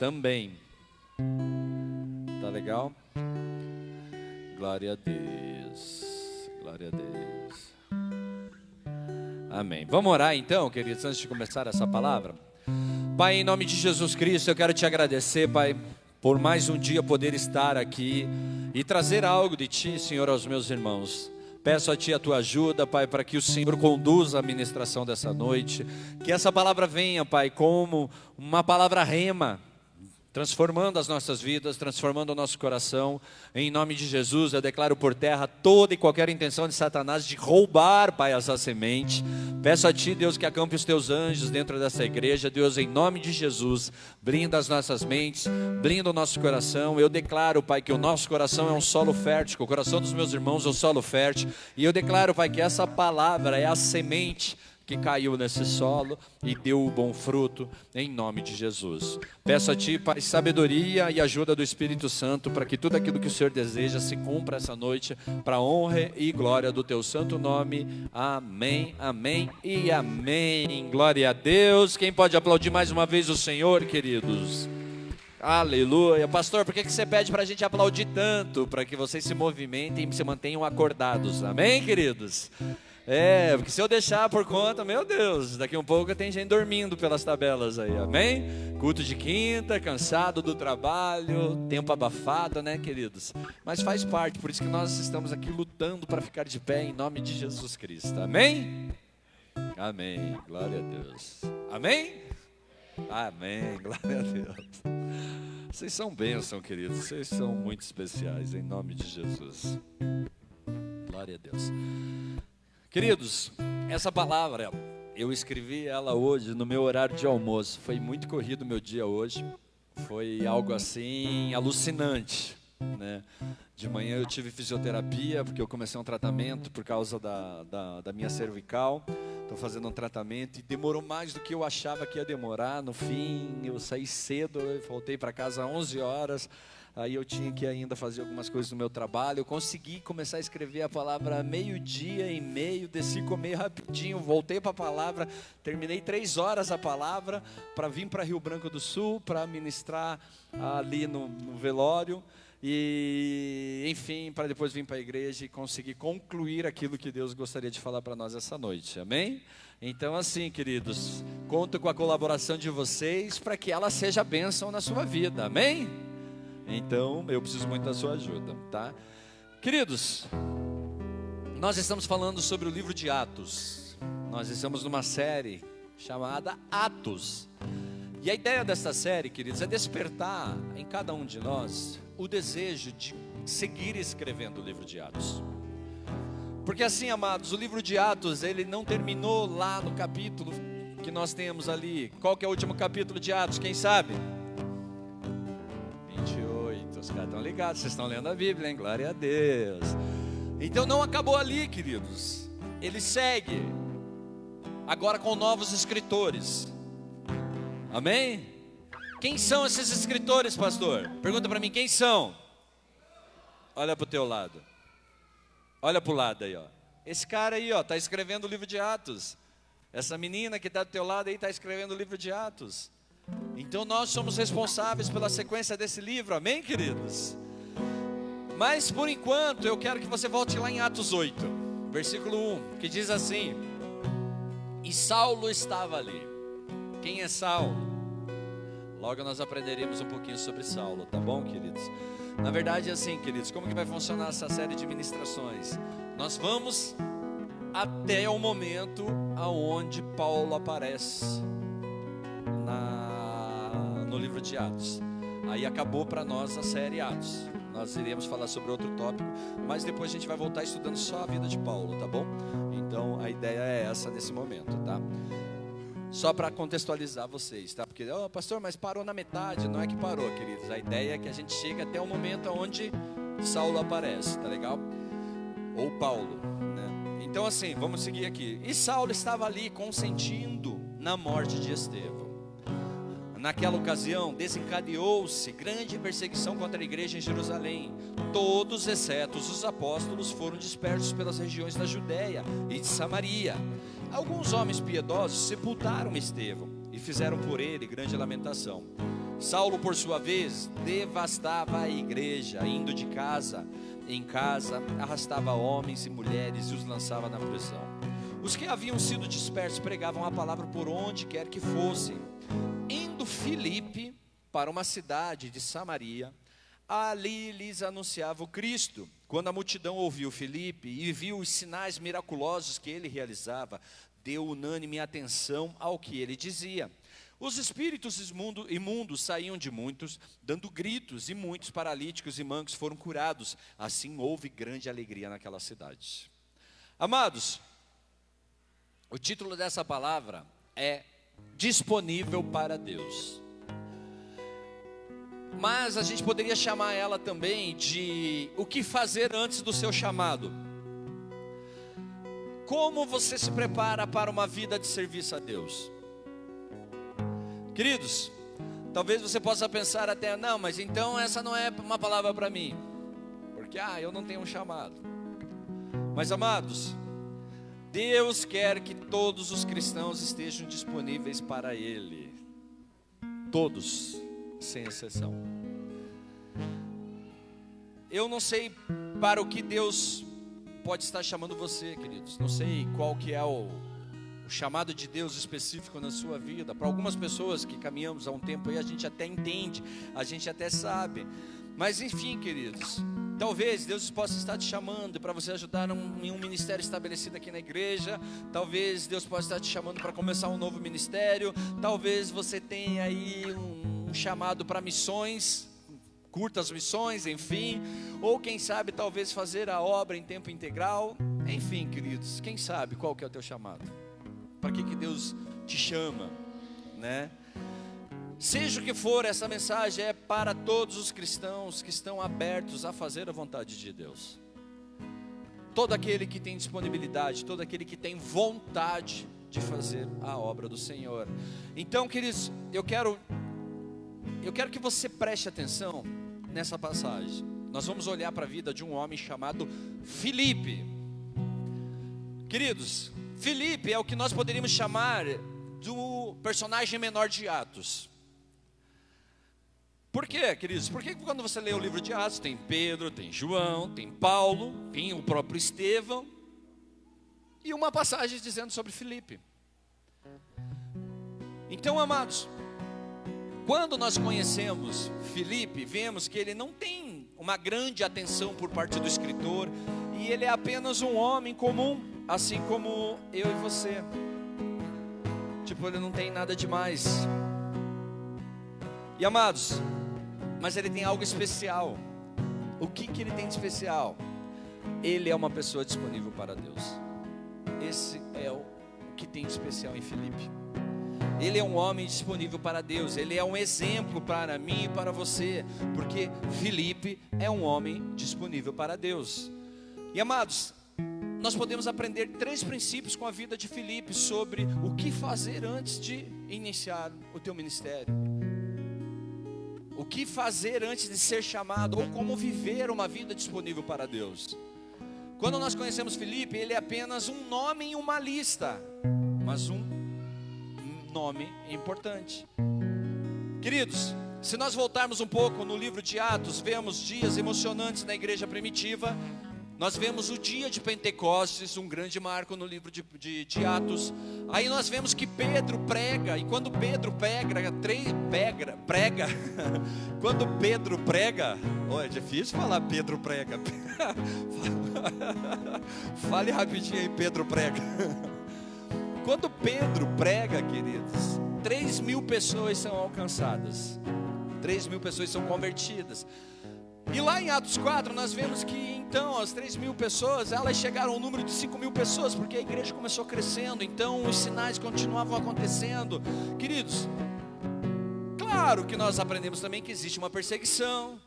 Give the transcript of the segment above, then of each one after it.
também. Tá legal? Glória a Deus. Glória a Deus. Amém. Vamos orar então, queridos, antes de começar essa palavra. Pai, em nome de Jesus Cristo, eu quero te agradecer, Pai, por mais um dia poder estar aqui e trazer algo de Ti, Senhor, aos meus irmãos. Peço a Ti a Tua ajuda, Pai, para que o Senhor conduza a ministração dessa noite. Que essa palavra venha, Pai, como uma palavra rema, transformando as nossas vidas, transformando o nosso coração. Em nome de Jesus, eu declaro por terra toda e qualquer intenção de Satanás de roubar, Pai, essa semente. Peço a Ti, Deus, que acampe os Teus anjos dentro dessa igreja. Deus, em nome de Jesus, blinda as nossas mentes, blinda o nosso coração. Eu declaro, Pai, que o nosso coração é um solo fértil, que o coração dos meus irmãos é um solo fértil. E eu declaro, Pai, que essa palavra é a semente que caiu nesse solo e deu o bom fruto, em nome de Jesus. Peço a Ti, Pai, sabedoria e ajuda do Espírito Santo, para que tudo aquilo que o Senhor deseja se cumpra essa noite, para a honra e glória do Teu santo nome. Amém, amém e amém. Glória a Deus. Quem pode aplaudir mais uma vez o Senhor, queridos? Aleluia. Pastor, por que você pede para a gente aplaudir tanto? Para que vocês se movimentem e se mantenham acordados. Amém, queridos? Porque se eu deixar por conta, meu Deus, daqui um pouco tem gente dormindo pelas tabelas aí, amém? Culto de quinta, cansado do trabalho, tempo abafado, né, queridos? Mas faz parte, por isso que nós estamos aqui lutando para ficar de pé em nome de Jesus Cristo, amém? Amém, glória a Deus. Amém? Amém, glória a Deus. Vocês são bênção, queridos, vocês são muito especiais, em nome de Jesus. Glória a Deus. Queridos, essa palavra, eu escrevi ela hoje no meu horário de almoço. Foi muito corrido o meu dia hoje. Foi algo assim alucinante, né? De manhã eu tive fisioterapia, porque eu comecei um tratamento por causa da minha cervical. Estou fazendo um tratamento e demorou mais do que eu achava que ia demorar. No fim, eu saí cedo, eu voltei para casa às 11 horas. Aí eu tinha que ainda fazer algumas coisas no meu trabalho. Eu consegui começar a escrever a palavra meio-dia e meio, desci comer rapidinho, voltei para a palavra, terminei 3 horas a palavra, para vir para Rio Branco do Sul, para ministrar ali no velório. E enfim, para depois vir para a igreja e conseguir concluir aquilo que Deus gostaria de falar para nós essa noite, amém? Então assim, queridos, conto com a colaboração de vocês para que ela seja bênção na sua vida, amém? Então, eu preciso muito da sua ajuda, tá? Queridos, nós estamos falando sobre o livro de Atos. Nós estamos numa série chamada Atos. E a ideia dessa série, queridos, é despertar em cada um de nós o desejo de seguir escrevendo o livro de Atos. Porque assim, amados, o livro de Atos, ele não terminou lá no capítulo que nós temos ali. Qual que é o último capítulo de Atos, quem sabe? 28. Os caras estão ligados, vocês estão lendo a Bíblia, hein? Glória a Deus. Então não acabou ali, queridos. Ele segue agora com novos escritores. Amém? Quem são esses escritores, pastor? Pergunta para mim, quem são? Olha para o teu lado. Olha para o lado aí, ó. Esse cara aí, ó, está escrevendo o livro de Atos. Essa menina que está do teu lado aí está escrevendo o livro de Atos. Então nós somos responsáveis pela sequência desse livro, amém, queridos? Mas por enquanto eu quero que você volte lá em Atos 8, versículo 1, que diz assim: e Saulo estava ali. Quem é Saulo? Logo nós aprenderemos um pouquinho sobre Saulo, tá bom, queridos? Na verdade é assim, queridos, como que vai funcionar essa série de ministrações? Nós vamos até o momento aonde Paulo aparece no livro de Atos. Aí acabou para nós a série Atos. Nós iremos falar sobre outro tópico, mas depois a gente vai voltar estudando só a vida de Paulo, tá bom? Então a ideia é essa nesse momento, tá? Só para contextualizar vocês, tá? Porque, pastor, mas parou na metade. Não é que parou, queridos. A ideia é que a gente chegue até o momento onde Saulo aparece, tá legal? Ou Paulo, né? Então assim, vamos seguir aqui. E Saulo estava ali consentindo na morte de Estevão. Naquela ocasião, desencadeou-se grande perseguição contra a igreja em Jerusalém. Todos, exceto os apóstolos, foram dispersos pelas regiões da Judéia e de Samaria. Alguns homens piedosos sepultaram Estevão e fizeram por ele grande lamentação. Saulo, por sua vez, devastava a igreja, indo de casa em casa, arrastava homens e mulheres e os lançava na prisão. Os que haviam sido dispersos pregavam a palavra por onde quer que fossem. Indo Filipe para uma cidade de Samaria, ali lhes anunciava o Cristo. Quando a multidão ouviu Filipe e viu os sinais miraculosos que ele realizava, deu unânime atenção ao que ele dizia. Os espíritos imundos saíam de muitos, dando gritos, e muitos paralíticos e mancos foram curados. Assim houve grande alegria naquela cidade. Amados, o título dessa palavra é Disponível para Deus. Mas a gente poderia chamar ela também de o que fazer antes do seu chamado. Como você se prepara para uma vida de serviço a Deus? Queridos, talvez você possa pensar até, não, mas então essa não é uma palavra para mim, porque eu não tenho um chamado. Mas amados, Deus quer que todos os cristãos estejam disponíveis para Ele. Todos, sem exceção. Eu não sei para o que Deus pode estar chamando você, queridos. Não sei qual que é o chamado de Deus específico na sua vida. Para algumas pessoas que caminhamos há um tempo aí, a gente até entende, a gente até sabe. Mas enfim, queridos, talvez Deus possa estar te chamando para você ajudar em um ministério estabelecido aqui na igreja. Talvez Deus possa estar te chamando para começar um novo ministério. Talvez você tenha aí um chamado para missões, curtas missões, enfim. Ou quem sabe, talvez fazer a obra em tempo integral. Enfim, queridos, quem sabe qual que é o teu chamado? Para que Deus te chama, né? Seja o que for, essa mensagem é para todos os cristãos que estão abertos a fazer a vontade de Deus. Todo aquele que tem disponibilidade, todo aquele que tem vontade de fazer a obra do Senhor. Então, queridos, eu quero que você preste atenção nessa passagem. Nós vamos olhar para a vida de um homem chamado Filipe. Queridos, Filipe é o que nós poderíamos chamar do personagem menor de Atos. Por quê, queridos? Porque quando você lê o livro de Atos, tem Pedro, tem João, tem Paulo, tem o próprio Estevão, e uma passagem dizendo sobre Filipe. Então, amados, quando nós conhecemos Filipe, vemos que ele não tem uma grande atenção por parte do escritor, e ele é apenas um homem comum, assim como eu e você. Tipo, ele não tem nada demais. E amados, mas ele tem algo especial. O que ele tem de especial? Ele é uma pessoa disponível para Deus. Esse é o que tem de especial em Filipe. Ele é um homem disponível para Deus. Ele é um exemplo para mim e para você, porque Filipe é um homem disponível para Deus. E amados, nós podemos aprender 3 princípios com a vida de Filipe sobre o que fazer antes de iniciar o teu ministério. O que fazer antes de ser chamado, ou como viver uma vida disponível para Deus. Quando nós conhecemos Filipe, ele é apenas um nome em uma lista, mas um nome importante. Queridos, se nós voltarmos um pouco no livro de Atos, vemos dias emocionantes na igreja primitiva. Nós vemos o dia de Pentecostes, um grande marco no livro de Atos. Aí nós vemos que Pedro prega, e quando Pedro quando Pedro prega, é difícil falar Pedro prega. Fale rapidinho aí, Pedro prega. Quando Pedro prega, queridos, 3.000 pessoas são alcançadas, 3.000 pessoas são convertidas. E lá em Atos 4 nós vemos que então as 3.000 pessoas, elas chegaram ao número de 5.000 pessoas, porque a igreja começou crescendo, então os sinais continuavam acontecendo. Queridos, claro que nós aprendemos também que existe uma perseguição,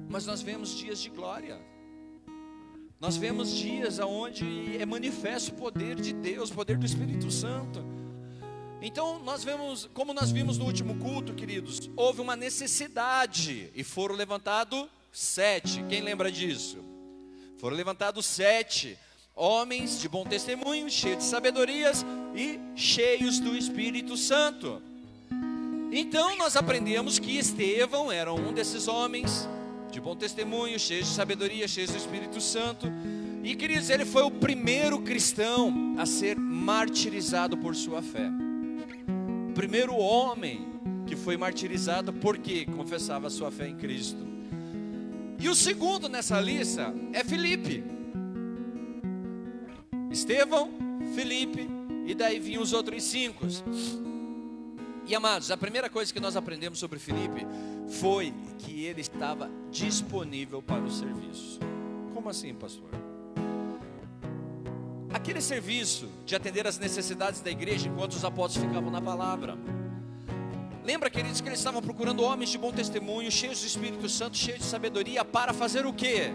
mas nós vemos dias de glória. Nós vemos dias onde é manifesto o poder de Deus, o poder do Espírito Santo. Então nós vemos, como nós vimos no último culto, queridos, houve uma necessidade e foram levantados 7, quem lembra disso? Foram levantados 7 homens de bom testemunho, cheios de sabedorias e cheios do Espírito Santo. Então nós aprendemos que Estevão era um desses homens de bom testemunho, cheio de sabedoria, cheio do Espírito Santo. E queridos, ele foi o primeiro cristão a ser martirizado por sua fé. O primeiro homem que foi martirizado porque confessava a sua fé em Cristo. E o segundo nessa lista é Filipe. Estevão, Filipe, e daí vinham os outros 5. E amados, a primeira coisa que nós aprendemos sobre Filipe foi que ele estava disponível para o serviço. Como assim, pastor? Aquele serviço de atender às necessidades da igreja enquanto os apóstolos ficavam na palavra. Lembra, queridos, que eles estavam procurando homens de bom testemunho, cheios do Espírito Santo, cheios de sabedoria, para fazer o quê?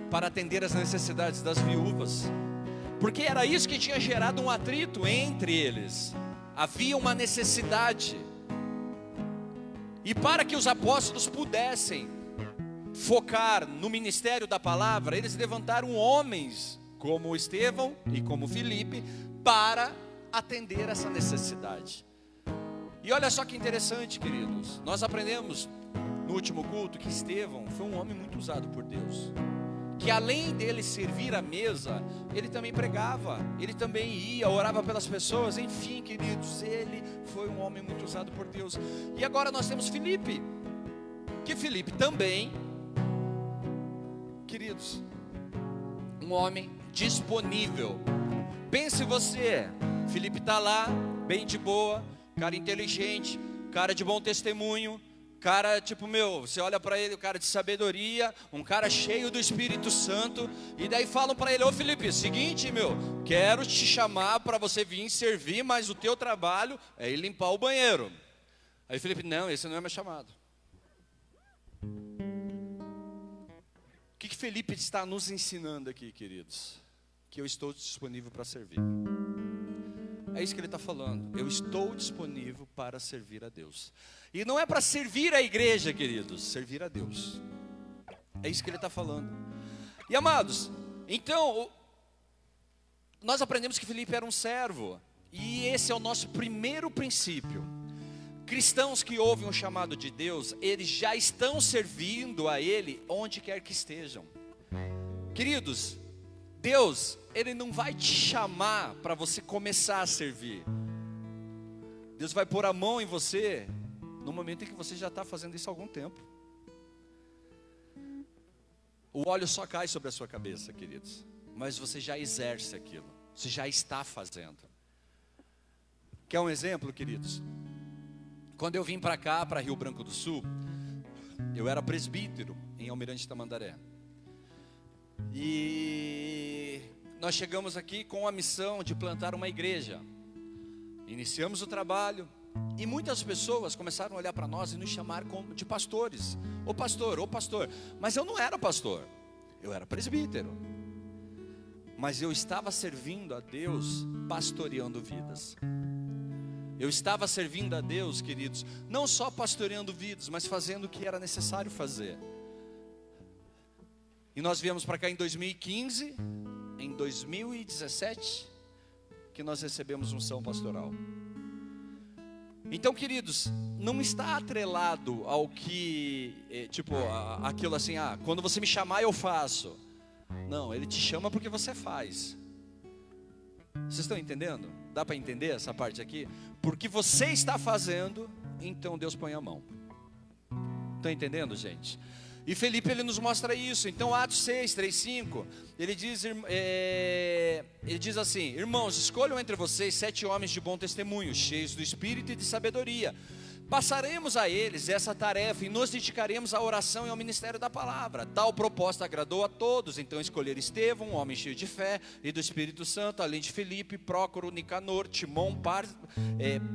Para atender às necessidades das viúvas. Porque era isso que tinha gerado um atrito entre eles. Havia uma necessidade. E para que os apóstolos pudessem focar no ministério da palavra, eles levantaram homens como Estevão e como Filipe para atender essa necessidade. E olha só que interessante, queridos. Nós aprendemos no último culto que Estevão foi um homem muito usado por Deus. Que além dele servir a mesa, ele também pregava, ele também ia, orava pelas pessoas. Enfim, queridos, ele foi um homem muito usado por Deus. E agora nós temos Filipe, que Filipe também, queridos, um homem disponível. Pense você, Filipe está lá, bem de boa, cara inteligente, cara de bom testemunho, cara tipo, você olha para ele, um cara de sabedoria, um cara cheio do Espírito Santo. E daí falam para ele: ô Filipe, seguinte, quero te chamar para você vir servir, mas o teu trabalho é ir limpar o banheiro. Aí Filipe: não, esse não é meu chamado. O que Filipe está nos ensinando aqui, queridos? Que eu estou disponível para servir. É isso que ele está falando. Eu estou disponível para servir a Deus. E não é para servir a igreja, queridos, servir a Deus. É isso que ele está falando. E amados, então nós aprendemos que Filipe era um servo. E esse é o nosso primeiro princípio. Cristãos que ouvem o chamado de Deus, eles já estão servindo a Ele onde quer que estejam. Queridos, Deus, Ele não vai te chamar para você começar a servir. Deus vai pôr a mão em você no momento em que você já está fazendo isso há algum tempo. O óleo só cai sobre a sua cabeça, queridos, mas você já exerce aquilo, você já está fazendo. Quer um exemplo, queridos? Quando eu vim para cá, para Rio Branco do Sul, eu era presbítero em Almirante Tamandaré. E nós chegamos aqui com a missão de plantar uma igreja. Iniciamos o trabalho e muitas pessoas começaram a olhar para nós e nos chamar de pastores. Ô pastor. Mas eu não era pastor, eu era presbítero. Mas eu estava servindo a Deus, pastoreando vidas. Eu estava servindo a Deus, queridos, não só pastoreando vidas, mas fazendo o que era necessário fazer. E nós viemos para cá em 2015, em 2017, que nós recebemos unção pastoral. Então, queridos, não está atrelado ao que, aquilo assim, quando você me chamar eu faço. Não, Ele te chama porque você faz. Vocês estão entendendo? Dá para entender essa parte aqui? Porque você está fazendo, então Deus põe a mão. Estão entendendo, gente? E Filipe, ele nos mostra isso. Então Atos 6, 3, 5, ele diz assim: irmãos, escolham entre vocês 7 homens de bom testemunho, cheios do Espírito e de sabedoria. Passaremos a eles essa tarefa e nos dedicaremos à oração e ao ministério da palavra. Tal proposta agradou a todos. Então escolheram Estevão, um homem cheio de fé e do Espírito Santo, além de Filipe, Prócoro, Nicanor, Timon,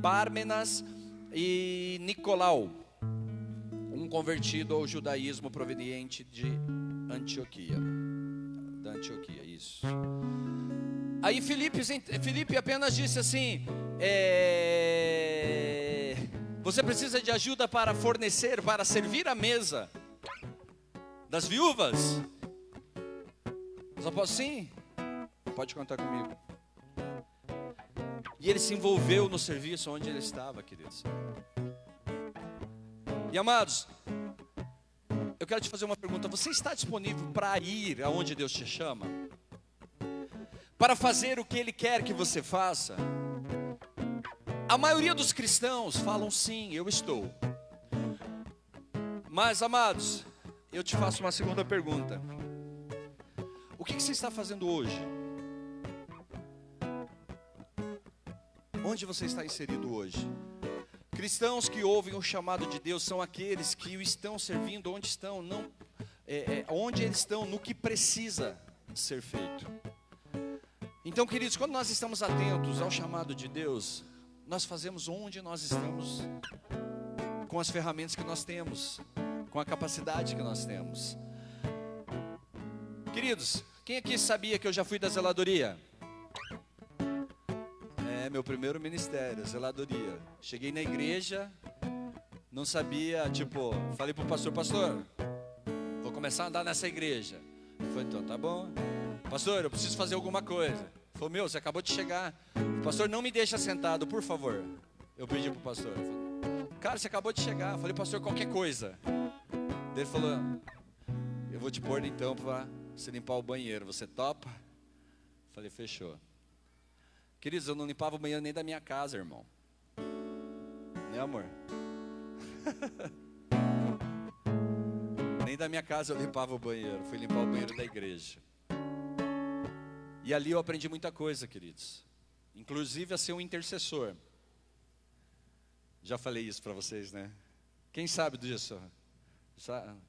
Pármenas e Nicolau, um convertido ao judaísmo proveniente de Antioquia. Da Antioquia, isso. Aí Filipe apenas disse assim: você precisa de ajuda para fornecer, para servir a mesa das viúvas? Os apóstolos: sim, pode contar comigo. E ele se envolveu no serviço onde ele estava, queridos. E amados, eu quero te fazer uma pergunta: você está disponível para ir aonde Deus te chama? Para fazer o que Ele quer que você faça? A maioria dos cristãos falam sim, eu estou. Mas, amados, eu te faço uma segunda pergunta: o que você está fazendo hoje? Onde você está inserido hoje? Cristãos que ouvem o chamado de Deus são aqueles que o estão servindo onde estão, não, onde eles estão, no que precisa ser feito. Então, queridos, quando nós estamos atentos ao chamado de Deus, nós fazemos onde nós estamos, com as ferramentas que nós temos, com a capacidade que nós temos. Queridos, quem aqui sabia que eu já fui da zeladoria? Meu primeiro ministério, zeladoria. Cheguei na igreja, não sabia, falei pro pastor: pastor, vou começar a andar nessa igreja. Ele falou: então, tá bom. Pastor, eu preciso fazer alguma coisa. Ele falou: meu, você acabou de chegar. Pastor, não me deixa sentado, por favor. Eu pedi pro pastor. Ele falou: cara, você acabou de chegar. Eu falei: pastor, qualquer coisa. Ele falou: eu vou te pôr então para você limpar o banheiro, você topa? Eu falei: fechou. Queridos, eu não limpava o banheiro nem da minha casa, irmão. Né, amor? Nem da minha casa eu limpava o banheiro. Fui limpar o banheiro da igreja. E ali eu aprendi muita coisa, queridos. Inclusive a ser um intercessor. Já falei isso para vocês, né? Quem sabe disso?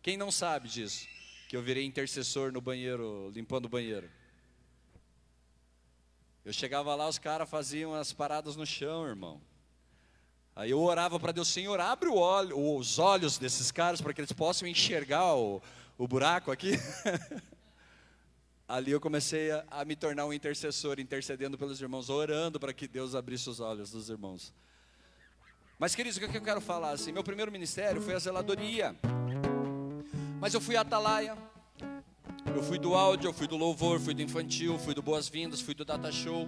Quem não sabe disso? Que eu virei intercessor no banheiro, limpando o banheiro. Eu chegava lá, os caras faziam as paradas no chão, irmão. Aí eu orava para Deus: Senhor, abre os olhos desses caras para que eles possam enxergar o buraco aqui. Ali eu comecei a me tornar um intercessor, intercedendo pelos irmãos, orando para que Deus abrisse os olhos dos irmãos. Mas, queridos, o que eu quero falar? Assim, meu primeiro ministério foi a zeladoria. Mas eu fui atalaia. Eu fui do áudio, eu fui do louvor, fui do infantil, fui do boas-vindas, fui do data show.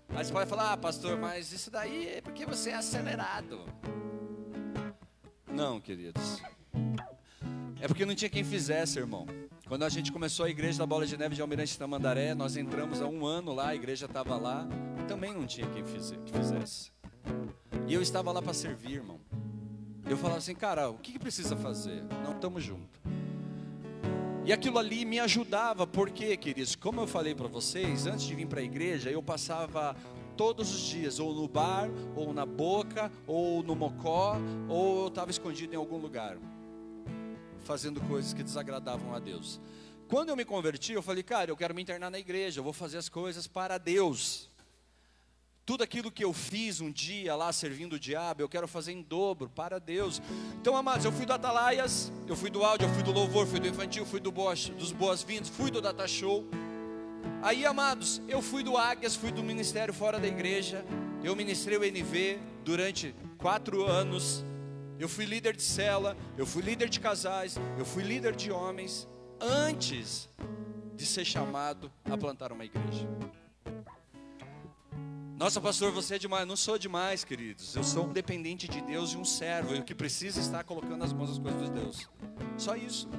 Aí você pode falar: ah, pastor, mas isso daí é porque você é acelerado. Não, queridos. É porque não tinha quem fizesse, irmão. Quando a gente começou a igreja da Bola de Neve de Almirante Tamandaré, nós entramos há 1 ano lá, a igreja estava lá, também não tinha quem fizesse. E eu estava lá para servir, irmão. Eu falava assim: cara, o que precisa fazer? Não, estamos juntos. E aquilo ali me ajudava, porque, queridos, como eu falei para vocês, antes de vir para a igreja, eu passava todos os dias, ou no bar, ou na boca, ou no mocó, ou eu estava escondido em algum lugar, fazendo coisas que desagradavam a Deus. Quando eu me converti, eu falei: cara, eu quero me internar na igreja, eu vou fazer as coisas para Deus. Tudo aquilo que eu fiz um dia lá servindo o diabo, eu quero fazer em dobro para Deus. Então, amados, eu fui do Atalaias, eu fui do áudio, eu fui do louvor, fui do infantil, fui dos boas-vindas, fui do data show. Aí, amados, eu fui do Águias, fui do ministério fora da igreja. Eu ministrei o NV durante 4 anos. Eu fui líder de cela, eu fui líder de casais, eu fui líder de homens, antes de ser chamado a plantar uma igreja. Nossa, pastor, você é demais. Não sou demais, queridos. Eu sou um dependente de Deus e um servo, e o que precisa estar colocando as mãos nas coisas de Deus. Só isso.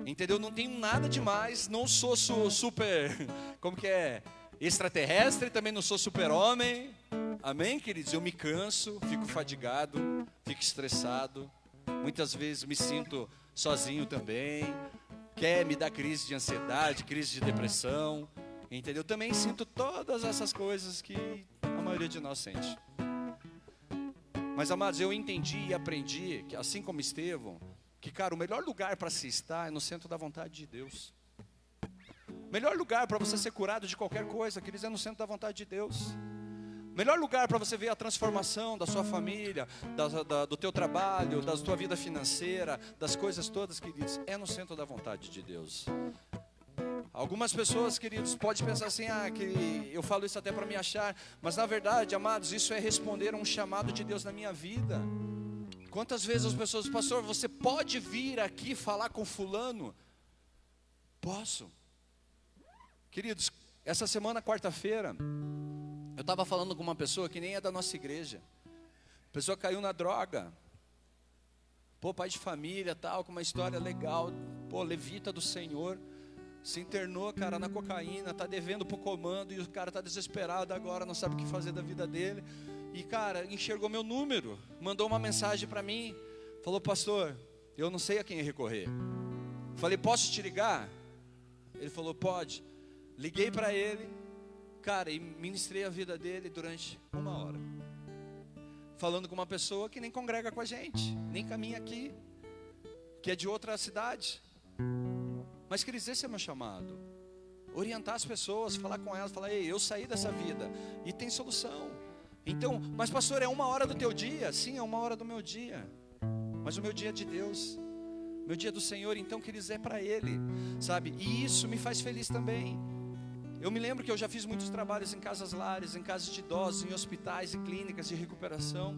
Entendeu? Não tenho nada demais. Não sou super, como que é? Extraterrestre, também não sou super-homem. Amém, queridos? Eu me canso, fico fadigado, fico estressado. Muitas vezes me sinto sozinho também. Me dá crise de ansiedade, crise de depressão. Entendeu? Também sinto todas essas coisas que a maioria de nós sente. Mas, amados, eu entendi e aprendi que, assim como Estevão, que, cara, o melhor lugar para se estar é no centro da vontade de Deus. O melhor lugar para você ser curado de qualquer coisa, queridos, é no centro da vontade de Deus. O melhor lugar para você ver a transformação da sua família, do teu trabalho, da tua vida financeira, das coisas todas, queridos, é no centro da vontade de Deus. Algumas pessoas, queridos, podem pensar assim: que eu falo isso até para me achar. Mas na verdade, amados, isso é responder a um chamado de Deus na minha vida. Quantas vezes as pessoas: pastor, você pode vir aqui falar com fulano? Posso. Queridos, essa semana, quarta-feira, eu estava falando com uma pessoa que nem é da nossa igreja. A pessoa caiu na droga. Pô, pai de família, tal, com uma história legal. Pô, levita do Senhor. Se internou, cara, na cocaína, tá devendo pro comando e o cara tá desesperado agora, não sabe o que fazer da vida dele. E, cara, enxergou meu número, mandou uma mensagem para mim, falou: pastor, eu não sei a quem recorrer. Falei: posso te ligar? Ele falou: pode. Liguei para ele, cara, e ministrei a vida dele durante 1 hora. Falando com uma pessoa que nem congrega com a gente, nem caminha aqui, que é de outra cidade. Mas, queridos, esse é o meu chamado. Orientar as pessoas, falar com elas, falar: ei, eu saí dessa vida e tem solução. Então, mas pastor, é 1 hora do teu dia? Sim, é 1 hora do meu dia. Mas o meu dia é de Deus, meu dia é do Senhor, então, queridos, é para Ele, sabe? E isso me faz feliz também. Eu me lembro que eu já fiz muitos trabalhos em casas lares, em casas de idosos, em hospitais e clínicas de recuperação.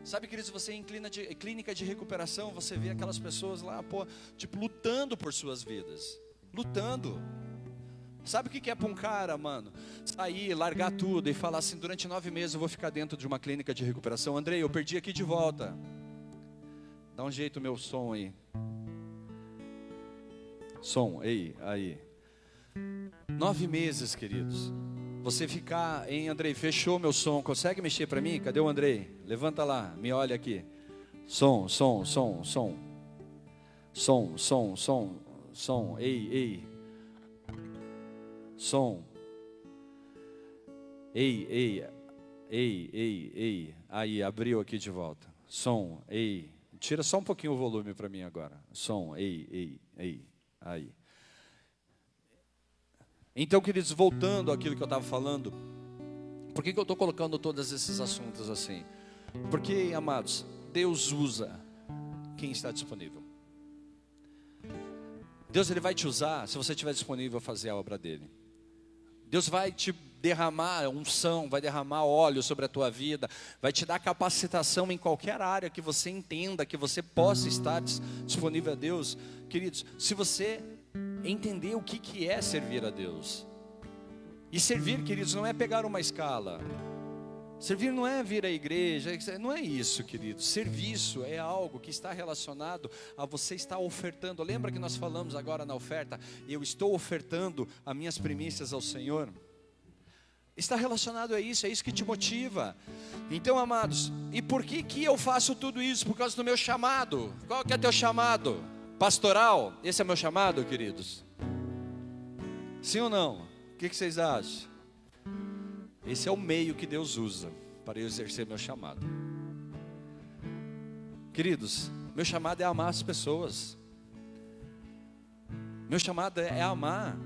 Sabe, queridos, você em clínica de recuperação, você vê aquelas pessoas lá, pô, tipo, lutando por suas vidas. Lutando. Sabe o que é para um cara, mano? Sair, largar tudo e falar assim: durante 9 meses eu vou ficar dentro de uma clínica de recuperação. Andrei, eu perdi aqui de volta. Dá um jeito meu som aí. Som, aí. 9 meses, queridos. Você ficar, hein, Andrei, fechou meu som, consegue mexer para mim? Cadê o Andrei? Levanta lá, me olha aqui. Som, ei. Som. Ei. Aí, abriu aqui de volta. Som, ei. Tira só um pouquinho o volume para mim agora. Som, ei. Aí. Então, queridos, voltando àquilo que eu estava falando, por que eu estou colocando todos esses assuntos assim? Porque, amados, Deus usa quem está disponível. Deus, Ele vai te usar se você estiver disponível a fazer a obra dEle. Deus vai te derramar unção, vai derramar óleo sobre a tua vida, vai te dar capacitação em qualquer área que você entenda, que você possa estar disponível a Deus. Queridos, se você entender o que é servir a Deus. E servir, queridos, não é pegar uma escala. Servir não é vir à igreja, não é isso, queridos. Serviço é algo que está relacionado a você estar ofertando. Lembra que nós falamos agora na oferta? Eu estou ofertando as minhas primícias ao Senhor. Está relacionado a isso, é isso que te motiva. Então, amados, e por que eu faço tudo isso? Por causa do meu chamado. Qual que é teu chamado? Pastoral? Esse é meu chamado, queridos? Sim ou não? O que vocês acham? Esse é o meio que Deus usa para eu exercer meu chamado. Queridos, meu chamado é amar as pessoas. Meu chamado é amar.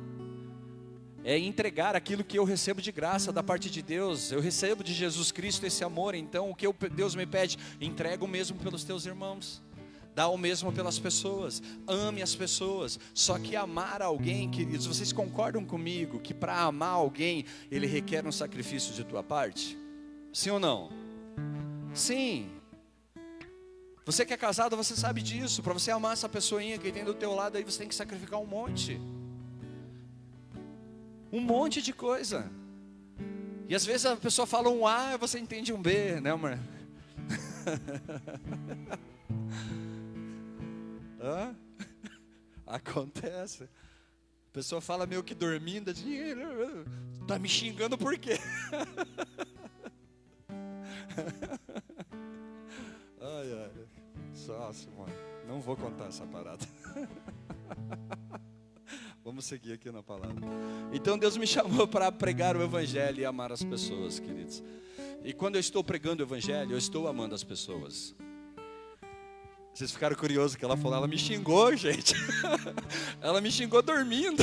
É entregar aquilo que eu recebo de graça da parte de Deus. Eu recebo de Jesus Cristo esse amor. Então o que Deus me pede? Entrega o mesmo pelos teus irmãos. Dá o mesmo pelas pessoas. Ame as pessoas. Só que amar alguém, queridos, vocês concordam comigo que para amar alguém, ele requer um sacrifício de tua parte? Sim ou não? Sim. Você que é casado, você sabe disso. Para você amar essa pessoinha que tem do teu lado, aí você tem que sacrificar um monte. Um monte de coisa. E às vezes a pessoa fala um A e você entende um B, né, amor? Acontece. A pessoa fala meio que dormindo, tá me xingando por quê? Ai. Nossa, mano, não vou contar essa parada. Vamos seguir aqui na palavra. Então Deus me chamou para pregar o evangelho e amar as pessoas, queridos. E quando eu estou pregando o evangelho, eu estou amando as pessoas. Vocês ficaram curiosos que ela falou, ela me xingou, gente. Ela me xingou dormindo.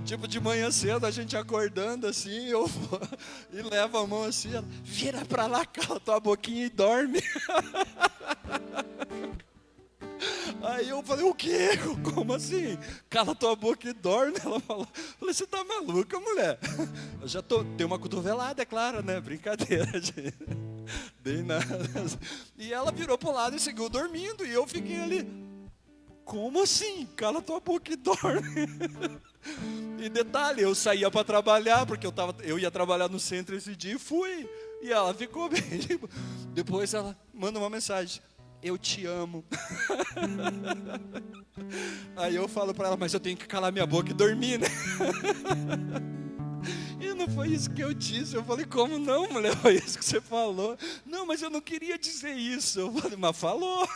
Tipo, de manhã cedo, a gente acordando assim, e leva a mão assim, ela, vira pra lá, cala tua boquinha e dorme. Aí eu falei, o quê? Como assim? Cala tua boca e dorme. Ela falou, você tá maluca, mulher? Eu já dei uma cotovelada, é claro, né? Brincadeira, gente. Dei nada. E ela virou pro lado e seguiu dormindo. E eu fiquei ali, como assim? Cala tua boca e dorme. E detalhe, eu saía para trabalhar, porque eu ia trabalhar no centro esse dia e fui. E ela ficou bem. Depois ela manda uma mensagem, eu te amo. Aí eu falo para ela, mas eu tenho que calar minha boca e dormir, né? E não foi isso que eu disse. Eu falei, como não, mulher? Foi isso que você falou. Não, mas eu não queria dizer isso. Eu falei, mas falou.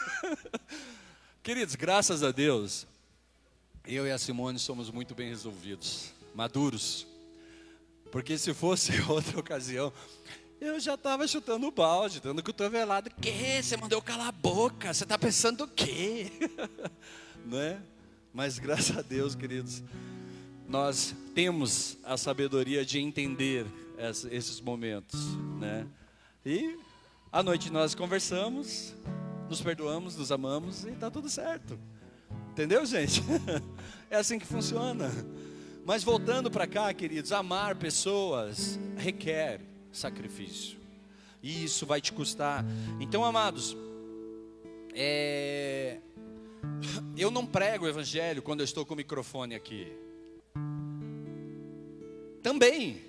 Queridos, graças a Deus, eu e a Simone somos muito bem resolvidos, maduros. Porque se fosse outra ocasião, eu já estava chutando o balde, dando cotovelada. Que? Você mandou eu calar a boca? Você está pensando o quê? Não é? Mas graças a Deus, queridos, nós temos a sabedoria de entender esses momentos, né? E à noite nós conversamos, nos perdoamos, nos amamos e está tudo certo. Entendeu, gente? É assim que funciona. Mas voltando para cá, queridos, amar pessoas requer sacrifício. E isso vai te custar. Então, amados, eu não prego o evangelho quando eu estou com o microfone aqui. Também.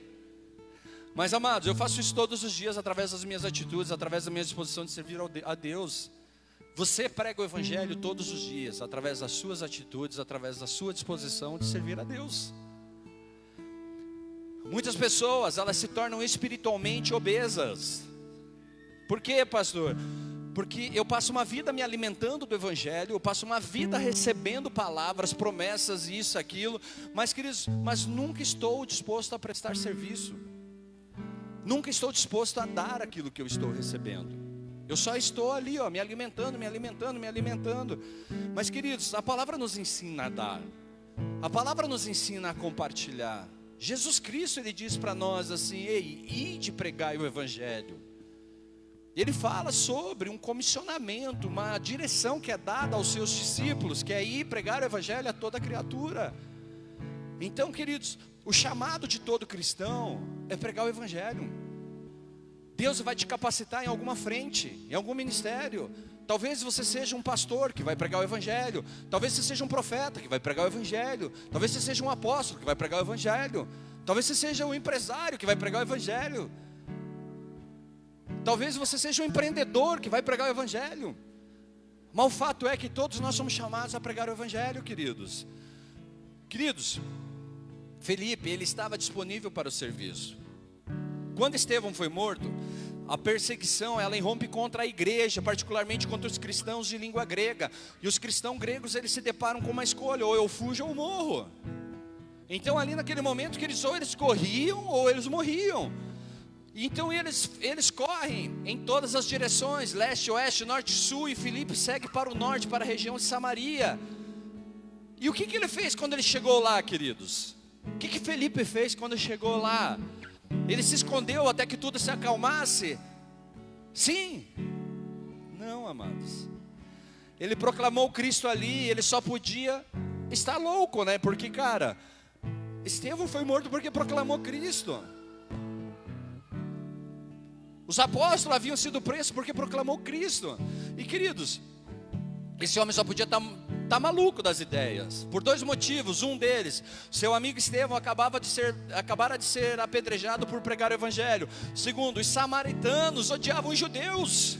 Mas, amados, eu faço isso todos os dias através das minhas atitudes, através da minha disposição de servir a Deus. Você prega o evangelho todos os dias, através das suas atitudes, através da sua disposição de servir a Deus. Muitas pessoas, elas se tornam espiritualmente obesas. Por quê, pastor? Porque eu passo uma vida me alimentando do evangelho, eu passo uma vida recebendo palavras, promessas, isso, aquilo, mas, queridos, mas nunca estou disposto a prestar serviço. Nunca estou disposto a dar aquilo que eu estou recebendo. Eu só estou ali, me alimentando. Mas, queridos, a palavra nos ensina a dar. A palavra nos ensina a compartilhar. Jesus Cristo, Ele diz para nós assim, ei, ide pregai o evangelho. Ele fala sobre um comissionamento, uma direção que é dada aos seus discípulos, que é ir pregar o evangelho a toda criatura. Então, queridos, o chamado de todo cristão é pregar o evangelho. Deus vai te capacitar em alguma frente, em algum ministério. Talvez você seja um pastor que vai pregar o evangelho. Talvez você seja um profeta que vai pregar o evangelho. Talvez você seja um apóstolo que vai pregar o evangelho. Talvez você seja um empresário que vai pregar o evangelho. Talvez você seja um empreendedor que vai pregar o evangelho. Mas o fato é que todos nós somos chamados a pregar o evangelho, queridos. Queridos, Felipe, ele estava disponível para o serviço. Quando Estevão foi morto, a perseguição, ela irrompe contra a igreja, particularmente contra os cristãos de língua grega. E os cristãos gregos, eles se deparam com uma escolha, ou eu fujo ou eu morro. Então ali naquele momento, que ou eles corriam, ou eles morriam. Então eles correm em todas as direções, leste, oeste, norte, sul, e Filipe segue para o norte, para a região de Samaria. E o que ele fez quando ele chegou lá, queridos? O que Felipe fez quando chegou lá? Ele se escondeu até que tudo se acalmasse? Sim. Não, amados. Ele proclamou Cristo ali, ele só podia estar louco, né? Porque, cara, Estevão foi morto porque proclamou Cristo. Os apóstolos haviam sido presos porque proclamou Cristo. E, queridos, esse homem só podia estar maluco das ideias, por dois motivos. Um deles, seu amigo Estevão acabara de ser apedrejado por pregar o evangelho. Segundo, os samaritanos odiavam os judeus.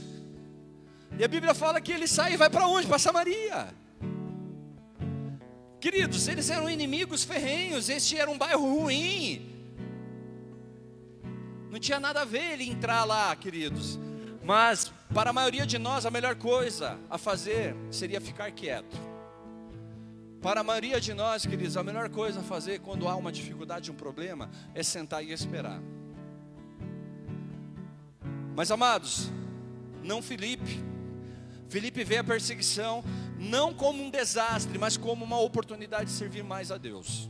E a Bíblia fala que ele sai e vai para onde? Para Samaria. Queridos, eles eram inimigos ferrenhos. Este era um bairro ruim. Não tinha nada a ver ele entrar lá, queridos. Mas para a maioria de nós, a melhor coisa a fazer seria ficar quieto. Para a maioria de nós, queridos, a melhor coisa a fazer quando há uma dificuldade, um problema, é sentar e esperar. Mas, amados, não Filipe. Filipe vê a perseguição não como um desastre, mas como uma oportunidade de servir mais a Deus.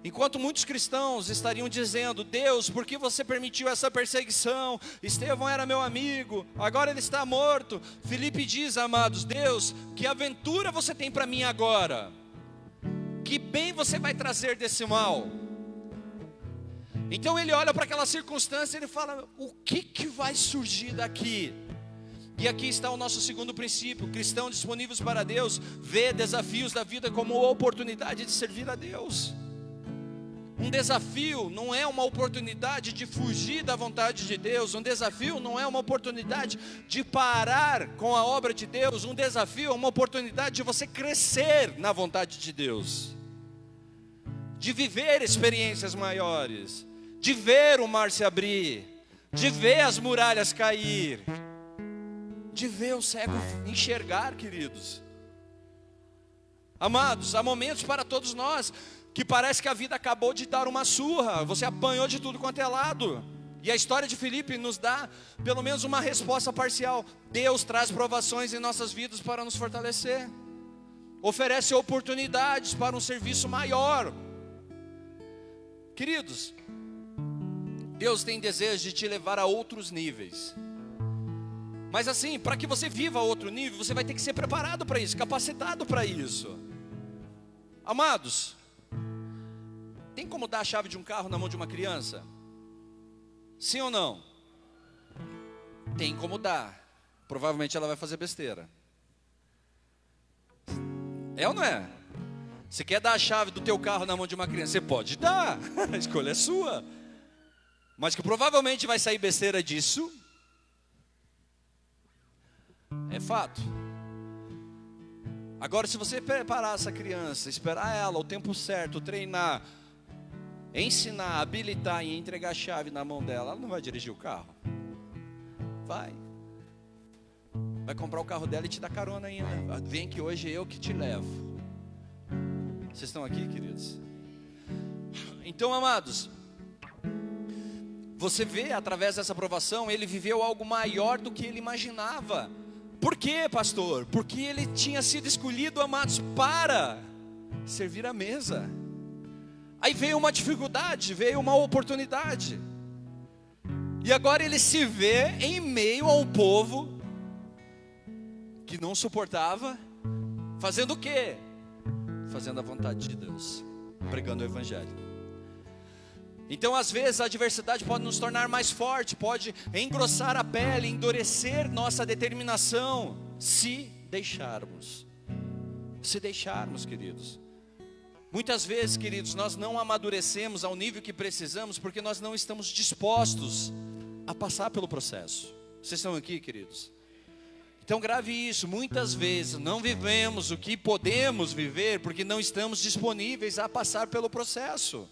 Enquanto muitos cristãos estariam dizendo: Deus, por que você permitiu essa perseguição? Estevão era meu amigo, agora ele está morto. Filipe diz: amados, Deus, que aventura você tem para mim agora? Que bem você vai trazer desse mal? Então ele olha para aquela circunstância e ele fala: o que vai surgir daqui? E aqui está o nosso segundo princípio: cristãos disponíveis para Deus vê desafios da vida como oportunidade de servir a Deus. Um desafio não é uma oportunidade de fugir da vontade de Deus. Um desafio não é uma oportunidade de parar com a obra de Deus. Um desafio é uma oportunidade de você crescer na vontade de Deus, de viver experiências maiores, de ver o mar se abrir, de ver as muralhas cair, de ver o cego enxergar, queridos. Amados, há momentos para todos nós que parece que a vida acabou de dar uma surra, você apanhou de tudo quanto é lado. E a história de Filipe nos dá pelo menos uma resposta parcial. Deus traz provações em nossas vidas para nos fortalecer, oferece oportunidades para um serviço maior. Queridos, Deus tem desejo de te levar a outros níveis. Mas assim, para que você viva a outro nível, você vai ter que ser preparado para isso, capacitado para isso. Amados, tem como dar a chave de um carro na mão de uma criança? Sim ou não? Tem como dar. Provavelmente ela vai fazer besteira. É ou não é? Você quer dar a chave do teu carro na mão de uma criança? Você pode dar, a escolha é sua. Mas que provavelmente vai sair besteira disso, é fato. Agora, se você preparar essa criança, esperar ela o tempo certo, treinar, ensinar, habilitar e entregar a chave na mão dela, ela não vai dirigir o carro. Vai comprar o carro dela e te dar carona ainda. Vem que hoje eu que te levo. Vocês estão aqui, queridos? Então, amados, você vê através dessa provação, ele viveu algo maior do que ele imaginava. Por quê, pastor? Porque ele tinha sido escolhido, amados, para servir à mesa. Aí veio uma dificuldade, veio uma oportunidade. E agora ele se vê em meio a um povo que não suportava, fazendo o quê? Fazendo a vontade de Deus, pregando o evangelho. Então, às vezes, a adversidade pode nos tornar mais forte, pode engrossar a pele, endurecer nossa determinação, se deixarmos. Se deixarmos, queridos. Muitas vezes, queridos, nós não amadurecemos ao nível que precisamos, porque nós não estamos dispostos a passar pelo processo. Vocês estão aqui, queridos? Então grave isso, muitas vezes não vivemos o que podemos viver, porque não estamos disponíveis a passar pelo processo.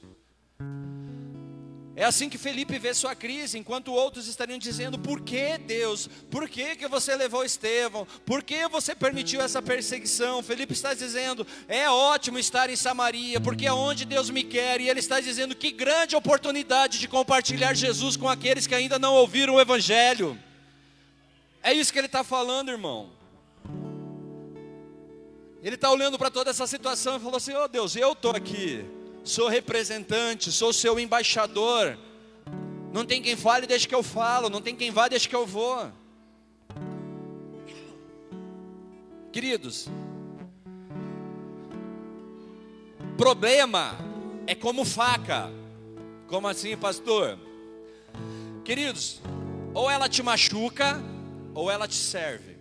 É assim que Felipe vê sua crise, enquanto outros estariam dizendo: por que Deus? Por que você levou Estevão? Por que você permitiu essa perseguição? Felipe está dizendo: é ótimo estar em Samaria, porque é onde Deus me quer. E ele está dizendo: que grande oportunidade de compartilhar Jesus com aqueles que ainda não ouviram o evangelho. É isso que ele está falando, irmão. Ele está olhando para toda essa situação e falou assim: oh Deus, eu estou aqui, sou representante, sou seu embaixador. Não tem quem fale, deixa que eu falo. Não tem quem vá, deixa que eu vou. Queridos, problema é como faca. Como assim, pastor? Queridos, ou ela te machuca, ou ela te serve.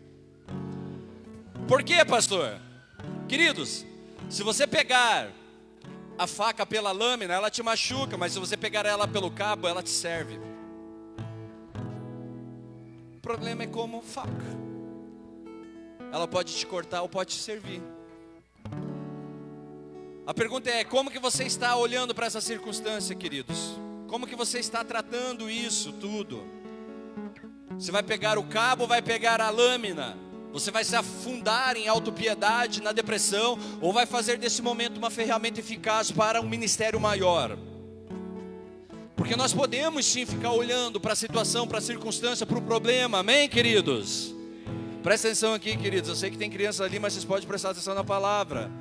Por quê, pastor? Queridos, se você pegar a faca pela lâmina, ela te machuca, mas se você pegar ela pelo cabo, ela te serve. O problema é como faca. Ela pode te cortar ou pode te servir. A pergunta é: como que você está olhando para essa circunstância, queridos? Como que você está tratando isso tudo? Você vai pegar o cabo ou vai pegar a lâmina? Você vai se afundar em autopiedade, na depressão, ou vai fazer desse momento uma ferramenta eficaz para um ministério maior? Porque nós podemos sim ficar olhando para a situação, para a circunstância, para o problema, amém, queridos? Presta atenção aqui, queridos, eu sei que tem crianças ali, mas vocês podem prestar atenção na palavra.